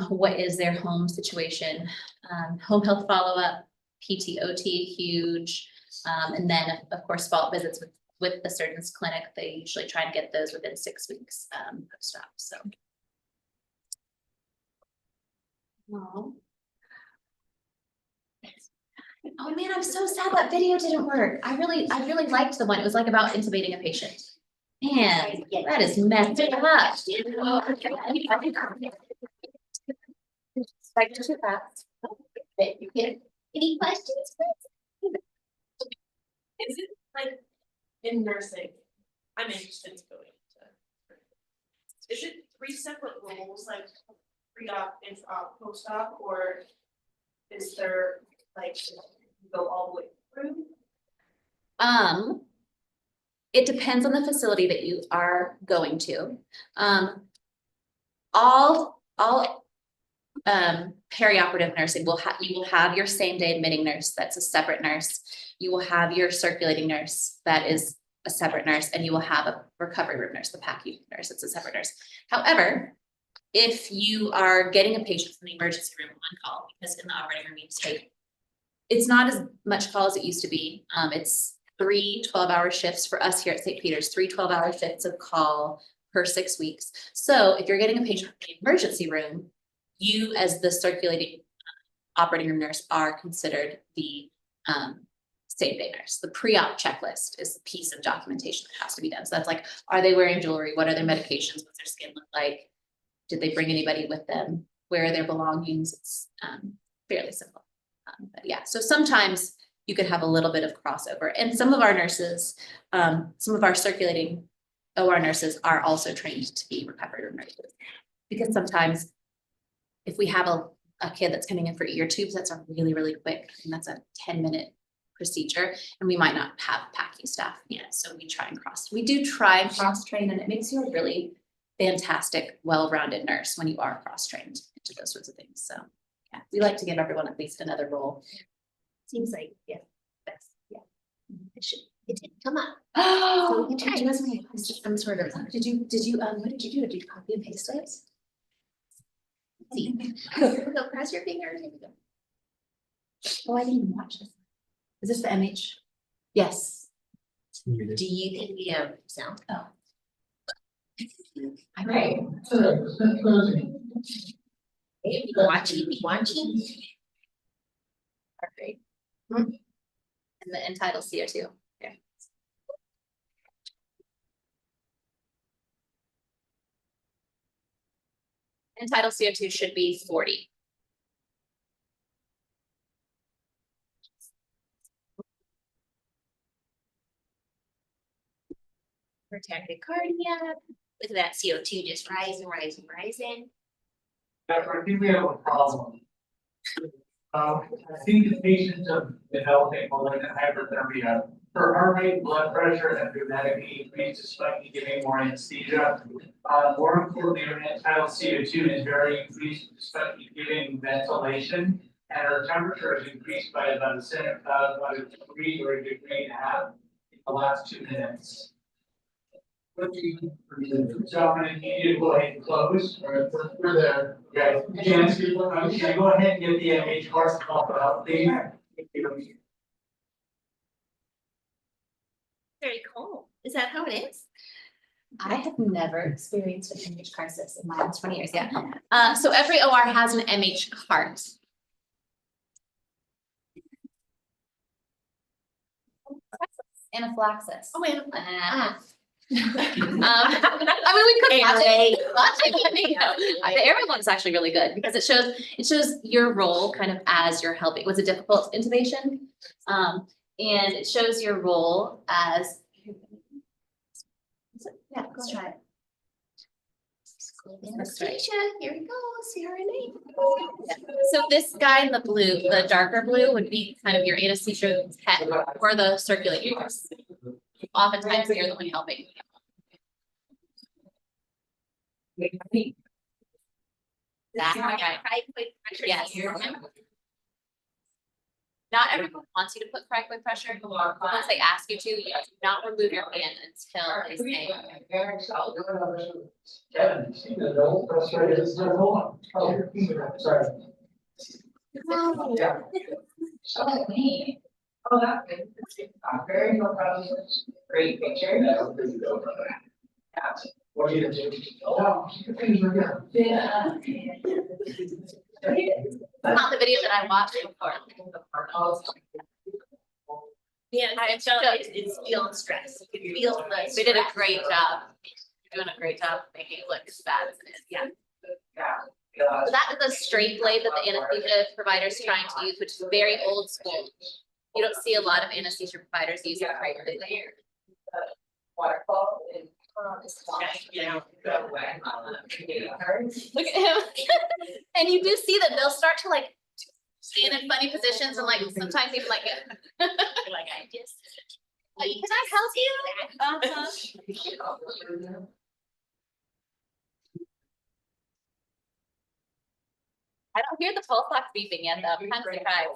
What is their home situation? Home health follow-up, PT/OT, huge. And then, of course, follow-up visits with the surgeon's clinic. They usually try and get those within 6 weeks post-op. So. Oh man, I'm so sad that video didn't work. I really liked the one. It was like about intubating a patient. Man, that is messed up. Like too fast. Any questions? Is it like in nursing? I'm interested in going into. Is it 3 separate roles, like pre-op, intra-op, post-op, or is there like go all the way through? It depends on the facility that you are going to. All perioperative nursing you will have your Same Day admitting nurse. That's a separate nurse. You will have your circulating nurse. That is a separate nurse, and you will have a recovery room nurse, the PACU nurse. It's a separate nurse. However, if you are getting a patient from the emergency room on call, because in the operating room you take it's not as much call as it used to be. It's 3 12-hour shifts for us here at St. Peter's, 3 12-hour shifts of call per 6 weeks. So if you're getting a patient in the emergency room, you as the circulating operating room nurse are considered the same-day nurse. The pre-op checklist is the piece of documentation that has to be done. So that's like, are they wearing jewelry? What are their medications? What's their skin look like? Did they bring anybody with them? Where are their belongings? It's fairly simple. But yeah, so sometimes you could have a little bit of crossover. And some of our nurses, some of our circulating OR nurses are also trained to be recovery room nurses. Because sometimes if we have a kid that's coming in for ear tubes, that's a really, really quick, and that's a 10-minute procedure, and we might not have PACU staff yet. So we do try and cross train, and it makes you a really fantastic, well-rounded nurse when you are cross-trained into those sorts of things. So yeah, we like to give everyone at least another role. Seems like, yeah, that's, yeah. It didn't come up. Oh, we can try. some sort of, did you, what did you do? Did you copy and paste it? See. Go cross your fingers. Here we go. Oh, I didn't even watch this. Is this the MH? Yes. Do you think we have sound? Oh. I'm right. Be watching. Perfect. And the entitled CO2. Okay. Entitled CO2 should be 40. Protected cardiac. Look at that CO2 just rising. I think we have a problem. I think the patients of developing malignant hyperthermia, her heart rate, blood pressure, and dramatically increased despite me giving more anesthesia. More importantly, her entitled CO2 is very increased despite me giving ventilation. And her temperature has increased by about a degree or a degree and a half in the last 2 minutes. So I'm gonna need you to go ahead and close. All right, we're there. Okay, Janice, can you go ahead and get the MH cards off out, please? Very cool. Is that how it is? I have never experienced an MH crisis in my last 20 years. Yeah. So every OR has an MH cart. Anaphylaxis. Oh, wait. I mean, we could watch it. The airway one is actually really good because it shows your role kind of as you're helping. Was it difficult intubation? And it shows your role as. Yeah, let's try it. Anesthesia, here we go, CRNA. So this guy in the blue, the darker blue, would be kind of your anesthesia tech or the circulating nurse. Oftentimes you're the one helping. That guy. Yes. Not everyone wants you to put cryoquake pressure. Once they ask you to, you do not remove your hand until they say. Oh, that's good. Very no problem. Great picture. What are you gonna do? Oh, things are good. Yeah. Not the video that I watched before. Yeah, it's feeling stress. You can feel the. They did a great job. You're doing a great job making it look as bad as it is. Yeah. So that is a straight blade that the anesthesia provider is trying to use, which is very old school. You don't see a lot of anesthesia providers using a cryo blade. Waterfall. Look at him. And you do see that they'll start to like stand in funny positions and like sometimes even like Like I just. like, can I help you? Uh-huh. I don't hear the pulse box beeping yet though. I'm kind of surprised.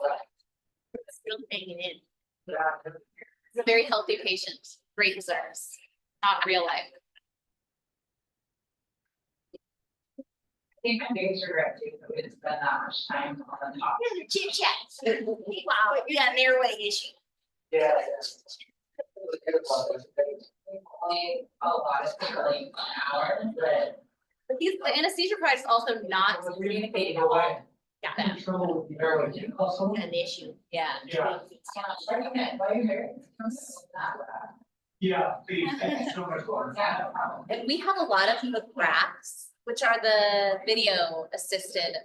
Still hanging in. He's a very healthy patient. Great reserves. Not real life. think my biggest regret too, that we didn't spend that much time on the top. Chit chat. Wow, we got an airway issue. Yeah. Only a lot of people, like, an hour, but. But these, the anesthesia provider is also not communicating at all. Yeah. Control the airway. An issue. Yeah. Yeah, yeah, please, thank you so much, Lauren. And we have a lot of the graphs, which are the video assisted,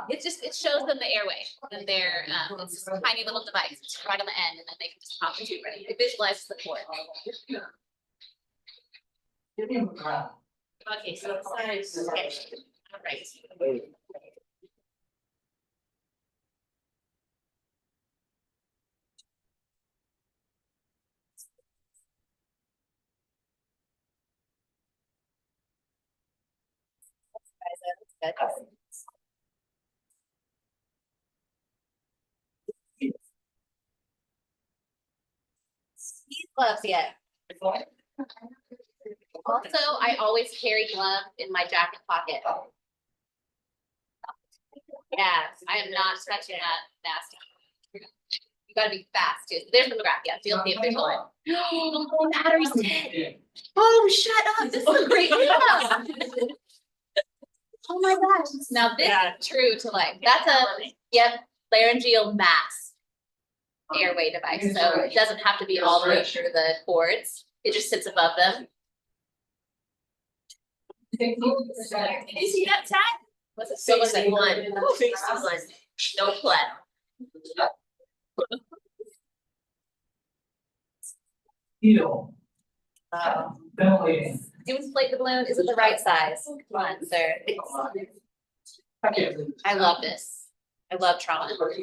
it's just, it shows them the airway and their, it's just a tiny little device, it's right on the end, and then they can just pop the tube right in. It visualizes the cord. Okay, so it's okay. All right. Gloves yet. Also, I always carry gloves in my jacket pocket. Yeah, I am not touching that nasty. You gotta be fast too. There's the McGrath, yeah, feel the official one. Oh, battery's dead. Oh, shut up, this is a great video. Oh my gosh, now this is true to life. That's a, yep, laryngeal mask airway device, so it doesn't have to be all the way through the cords. It just sits above them. Did you see that side? Was it 61? 61. No play. Heel, ventilating. Do inflate the balloon. Is it the right size? Come on, sir. I love this. I love trauma. I love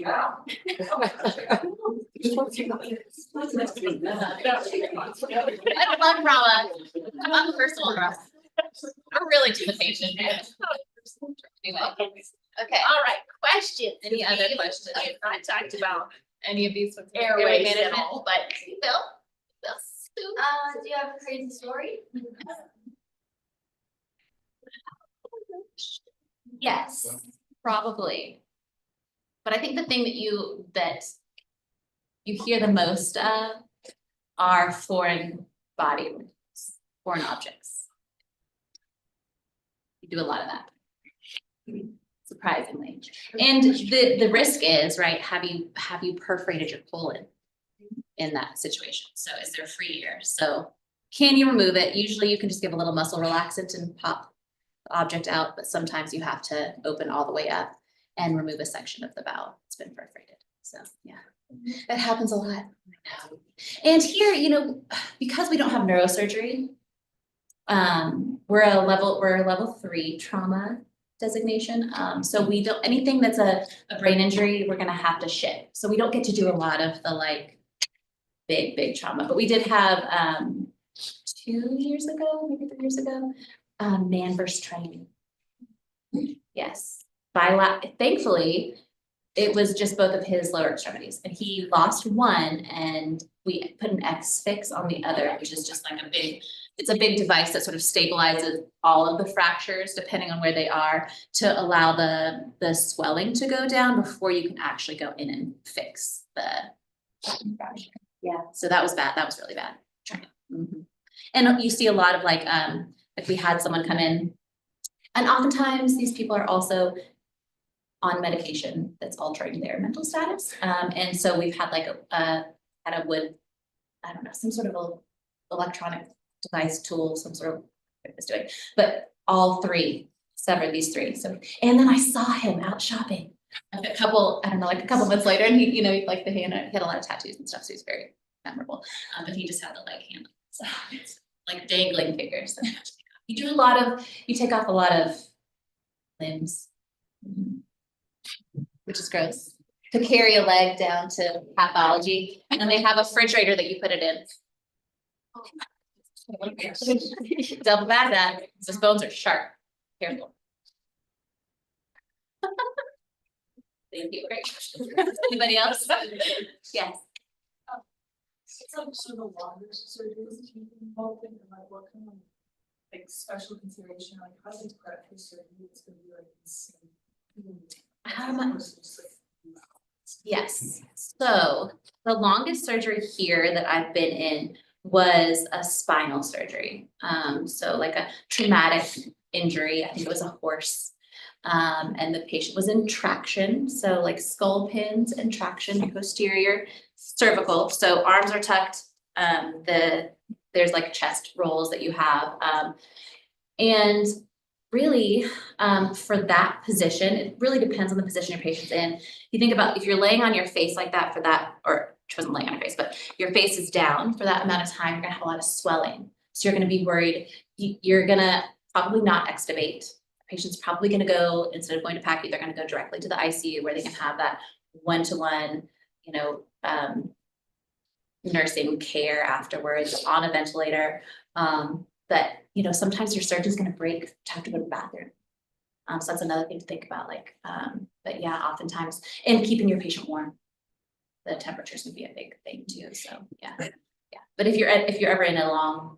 trauma. I'm on the first one. We're really to the patient. Anyway, okay. All right, questions. Any other questions? I talked about Any of these. airway management. management, but Bill. Do you have a crazy story? Yes, probably. But I think the thing that you hear the most of are foreign body movements, foreign objects. You do a lot of that. Surprisingly. And the risk is, right, have you perforated your colon in that situation? So is there free air? So can you remove it? Usually you can just give a little muscle relaxant and pop the object out, but sometimes you have to open all the way up and remove a section of the bowel that's been perforated. So yeah, that happens a lot. And here, you know, because we don't have neurosurgery, we're a level 3 trauma designation. So we don't, anything that's a brain injury, we're gonna have to ship. So we don't get to do a lot of the like big trauma, but we did have 2 years ago, maybe 3 years ago, Manverse training. Yes, thankfully, it was just both of his lower extremities, and he lost one, and we put an X-Fix on the other, which is just like it's a big device that sort of stabilizes all of the fractures depending on where they are to allow the swelling to go down before you can actually go in and fix the fracture. Yeah, so that was bad. That was really bad. Mm-hmm. And you see a lot of like we had someone come in, and oftentimes these people are also on medication that's altering their mental status. And so we've had like I don't know, some sort of electronic device tool, some sort of is doing, but all three severed these three. So, and then I saw him out shopping like a couple months later, and he, you know, he liked the hand, he had a lot of tattoos and stuff, so he's very memorable. But he just had the leg handle, so it's like dangling fingers. You take off a lot of limbs, which is gross. To carry a leg down to pathology, and they have a refrigerator that you put it in. Double back that, those bones are sharp. Careful. Thank you. Great. Anybody else? Yes. Some sort of longer surgeries involved in, like what kind of like special consideration, like how do you prep for surgery? It's gonna be like insane. Yes, so the longest surgery here that I've been in was a spinal surgery. So like a traumatic injury, I think it was a horse. And the patient was in traction, so like skull pins and traction, posterior cervical, so arms are tucked. There's like chest rolls that you have. And really, for that position, it really depends on the position your patient's in. You think about if you're laying on your face like that for that, or she wasn't laying on her face, but your face is down for that amount of time, you're gonna have a lot of swelling. So you're gonna be worried, you're gonna probably not extubate. The patient's probably gonna go, instead of going to PACU, they're gonna go directly to the ICU where they can have that one-to-one, nursing care afterwards on a ventilator. But sometimes your surgeon's gonna break to have to go to the bathroom. So that's another thing to think about, but yeah, oftentimes, and keeping your patient warm. The temperatures can be a big thing too, so yeah. But if you're ever in a long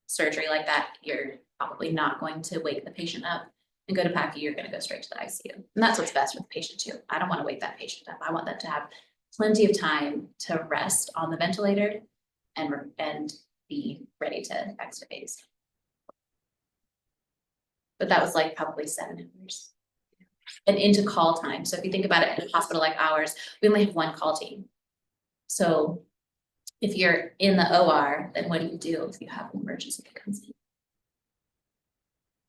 surgery like that, you're probably not going to wake the patient up and go to PACU, you're gonna go straight to the ICU. And that's what's best for the patient too. I don't wanna wake that patient up. I want them to have plenty of time to rest on the ventilator and be ready to extubate. But that was like probably 7 hours. And into call time. So if you think about it, in a hospital like ours, we only have one call team. So if you're in the OR, then what do you do if you have an emergency that comes in?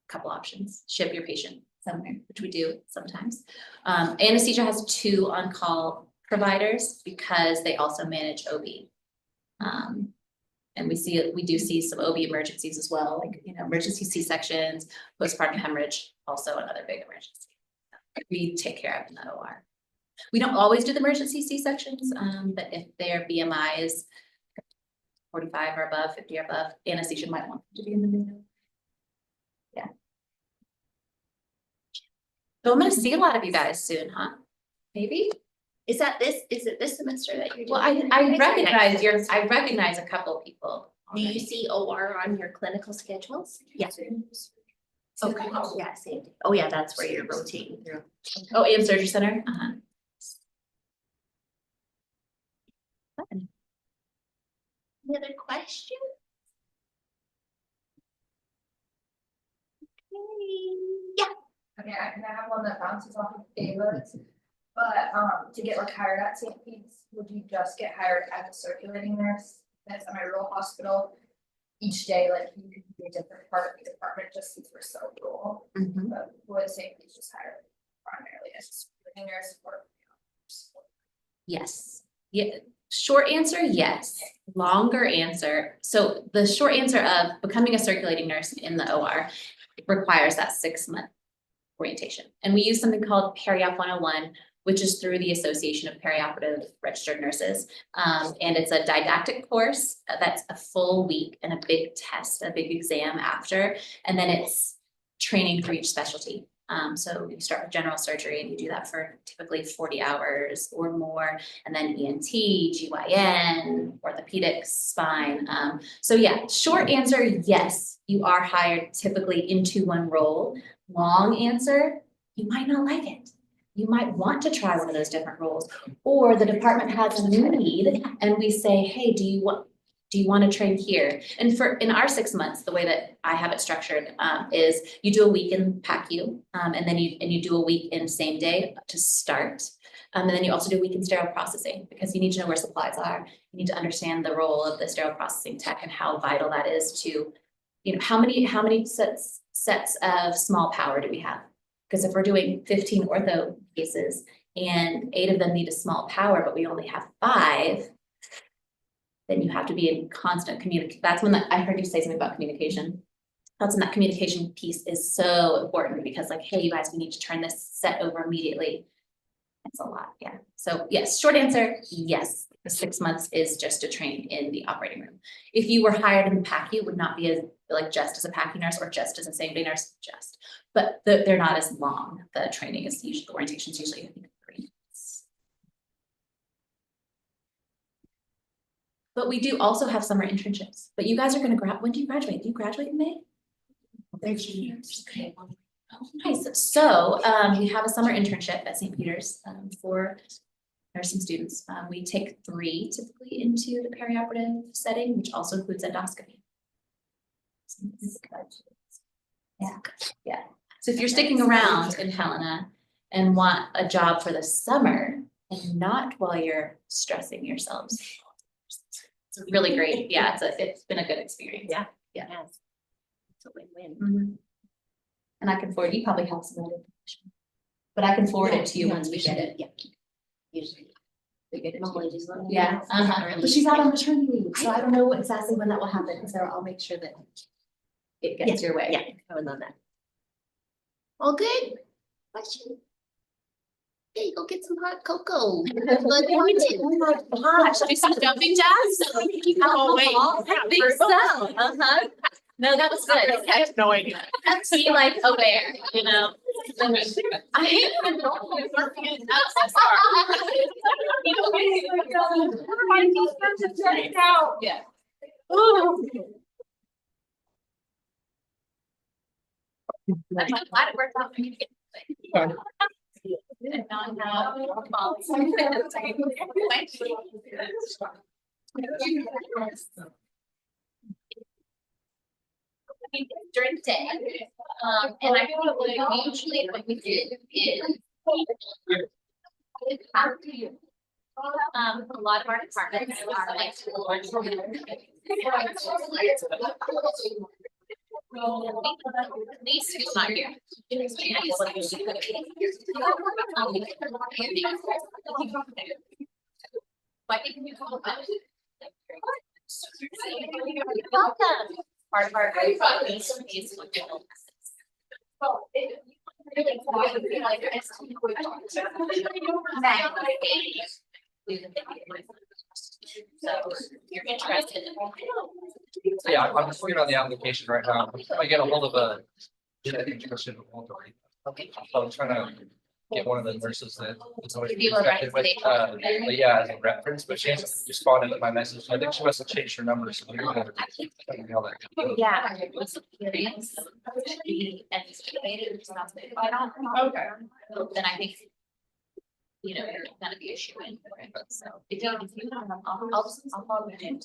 Couple options: ship your patient somewhere, which we do sometimes. Anesthesia has 2 on-call providers because they also manage OB. And we do see some OB emergencies as well, like emergency C-sections, postpartum hemorrhage, also another big emergency. We take care of in the OR. We don't always do the emergency C-sections, but if their BMI is 45 or above, 50 or above, anesthesia might want them to be in the middle. Yeah. So I'm gonna see a lot of you guys soon, huh? Maybe? Is it this semester that you're doing? Well, it? I recognize a couple of people. Do you already. see OR on your clinical schedules? Yeah. Okay. Yeah, same. Oh, yeah, that's where you're rotating through. Oh, and surgery center? Any other questions? Okay. Yeah. Okay, I have one that bounces off of David's, but to get like hired at St. Pete's, would you just get hired as a circulating nurse? That's at my rural hospital. Each day, like you could be a different part of the department just since we're so rural. Mhm. But would St. Pete's just hire primarily as a circulating nurse or? Yes. Yeah. Short answer, yes. Longer answer. So the short answer of becoming a circulating nurse in the OR requires that 6-month orientation. And we use something called Peri-Op 101, which is through the Association of Perioperative Registered Nurses. And it's a didactic course that's a full week and a big test, a big exam after, and then it's training for each specialty. So you start with general surgery and you do that for typically 40 hours or more, and then ENT, GYN, orthopedics, spine. So yeah, short answer, yes, you are hired typically into one role. Long answer, you might not like it. You might want to try one of those different roles, or the department has a need and we say, hey, do you want to train here? And in our 6 months, the way that I have it structured is you do a week in PACU, and then you do a week in same day to start. And then you also do a week in sterile processing because you need to know where supplies are. You need to understand the role of the sterile processing tech and how vital that is to, how many sets of small power do we have? Because if we're doing 15 ortho cases and 8 of them need a small power, but we only have 5, then you have to be in constant communication. That's when I heard you say something about communication. That's when that communication piece is so important because like, hey, you guys, we need to turn this set over immediately. It's a lot, yeah. So yes, short answer, yes. The 6 months is just to train in the operating room. If you were hired in PACU, it would not be just as a PACU nurse or just as a same day nurse, but they're not as long. The training is usually, the orientation is usually, I think, 3 months. But we do also have summer internships, but you guys are gonna when do you graduate? Do you graduate in May? They're juniors. Okay. Oh, nice. So, we have a summer internship at St. Peter's, for nursing students. We take 3 typically into the perioperative setting, which also includes endoscopy. Yeah, yeah. So if you're sticking around in Helena and want a job for the summer and not while you're stressing yourselves, it's really great. Yeah, it's been a good experience. Yeah. Yeah. Yes. It's a win-win. Mhm. And I can forward, you probably have some other information. But I can forward it to you once we get it. Yeah. Usually. We get it. Molly just let me Yeah, know. but she's out on maternity leave, so I don't know exactly when that will happen, so I'll make sure that it gets your way. Yeah, I would love that. All good? Question? Hey, go get some hot cocoa. Gosh, do some jumping jacks? Oh, wait. I think so, No, that was good. I have no idea. That's me like aware, you know? I hate when no one is working it out. Yeah. I'm glad it worked out for you. And now during the day, and I probably usually what we did is a lot of our departments are like. At least it's not here. But if you call that. Welcome. Part of our is looking at well, it really like so you're interested in. Yeah, I'm just working on the application right now. I get a hold of a. Okay. So I'm trying to get one of the nurses that. is always Give you a connected with, recommendation. but yeah, as a reference, but she hasn't responded to my message. I think she must have changed her number. So we're gonna- how that goes. Yeah. Experience. Be estimated, it's not that I don't. Okay. Then I think. You know, you're gonna be issuing for it, so if you don't have, I'll follow you.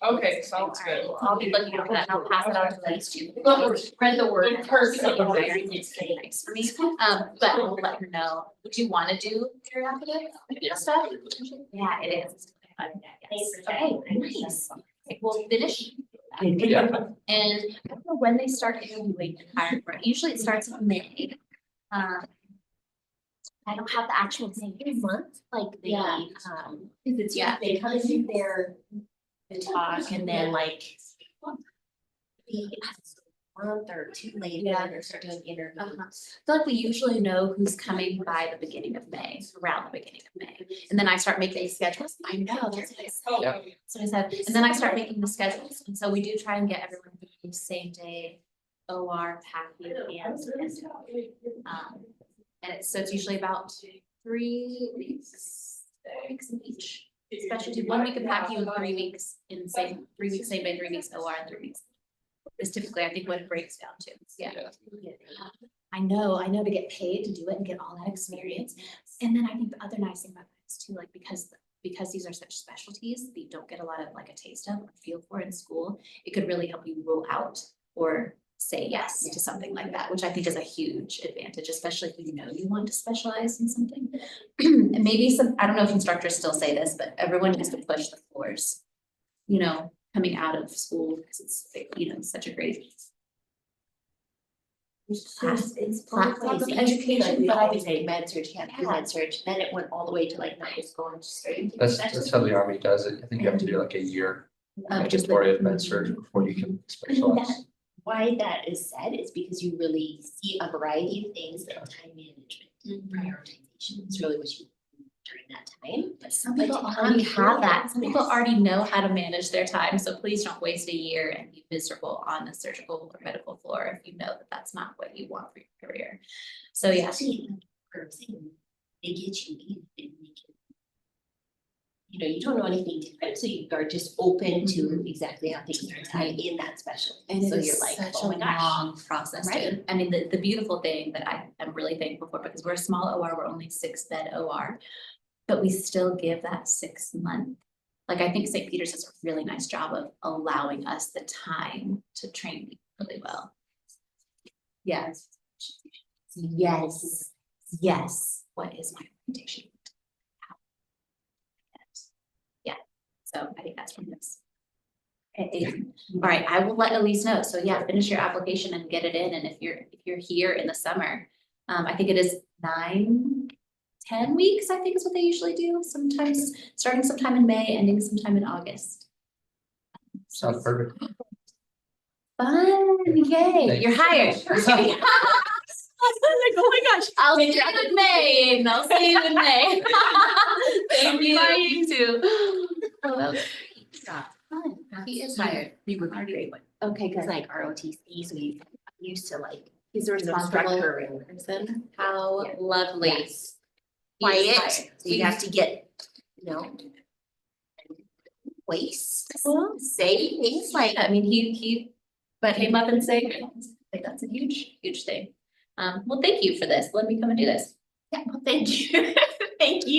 Okay, sounds good. I'll be looking for that, and I'll pass it on to these two. Spread the word. It's getting nice for me, but I'll let her know. Would you wanna do perioperative stuff? Yeah, it is. Yes. Okay, nice. Okay, we'll finish. Yeah. And I don't know when they start interviewing and hiring for it. Usually it starts in May. I don't have the actual month, like the, It's, yeah. they come and do their, the talk and then like. Maybe a month or 2 later, Yeah. they're starting doing interviews. I feel like we usually know who's coming by the beginning of May, around the beginning of May. And then I start making schedules. I know, that's what I said. Yeah. That's what I said. And then I start making the schedules. And so we do try and get everyone the same day, OR, PACU, and it's usually about 3 weeks, each. Specialty, 1 week of PACU and 3 weeks in same, 3 weeks same day, 3 weeks OR, and 3 weeks. Is typically, I think, what it breaks down to. Yeah. I know to get paid to do it and get all that experience. And then I think the other nice thing about that is too, like, because these are such specialties that you don't get a lot of like a taste of or feel for in school, it could really help you rule out or say yes to something like that, which I think is a huge advantage, especially if you know you want to specialize in something. And maybe I don't know if instructors still say this, but everyone has to push the floors, you know, coming out of school, because it's, you know, such a great It's platform of education, but I think say med surg, you have to do med surg, then it went all the way to like night school and straight into. That's how the Army does it. I think you have to do like a year. just Mandatory of med surg before you can I mean, specialize. why that is said is because you really see a variety of things like time management, prioritization is really what you do during that time. But some people already have that. Some people already know how to manage their time. So please don't waste a year and be miserable on the surgical or medical floor if you know that that's not what you want for your career. So yeah. Especially in the curves, they get you in and make it. you know, you don't know anything different, so you are just open to exactly how things are done in that specialty. And it So is you're like, such oh a my gosh. long process. Right. Too. I mean, the beautiful thing that I'm really thankful for, because we're a small OR, we're only 6-bed OR, but we still give that 6 month. Like, I think St. Peter's does a really nice job of allowing us the time to train people really well. Yes. Yes, yes. What is my recommendation? Yeah, so I think that's one of those. All right, I will let Elise know. So yeah, finish your application and get it in. And if you're here in the summer, I think it is 9-10 weeks, I think is what they usually do. Sometimes starting sometime in May, ending sometime in August. Sounds perfect. Fun, yay, you're hired. Like, oh my gosh. I'll see you in May, and I'll see you in May. Thank you too. Oh, that was great. Yeah. Fun. He is hired. We were great, but Okay, it's good. like ROTCs, we used to like, He's a you know, responsible structure and person. How lovely. Yes. He is Quiet, hired. so you have to get, you know. Waste, say things like, I mean, he came up and said, like, that's a huge thing. Well, thank you for this. Let me come and do this. yeah, well, thank you, thank you.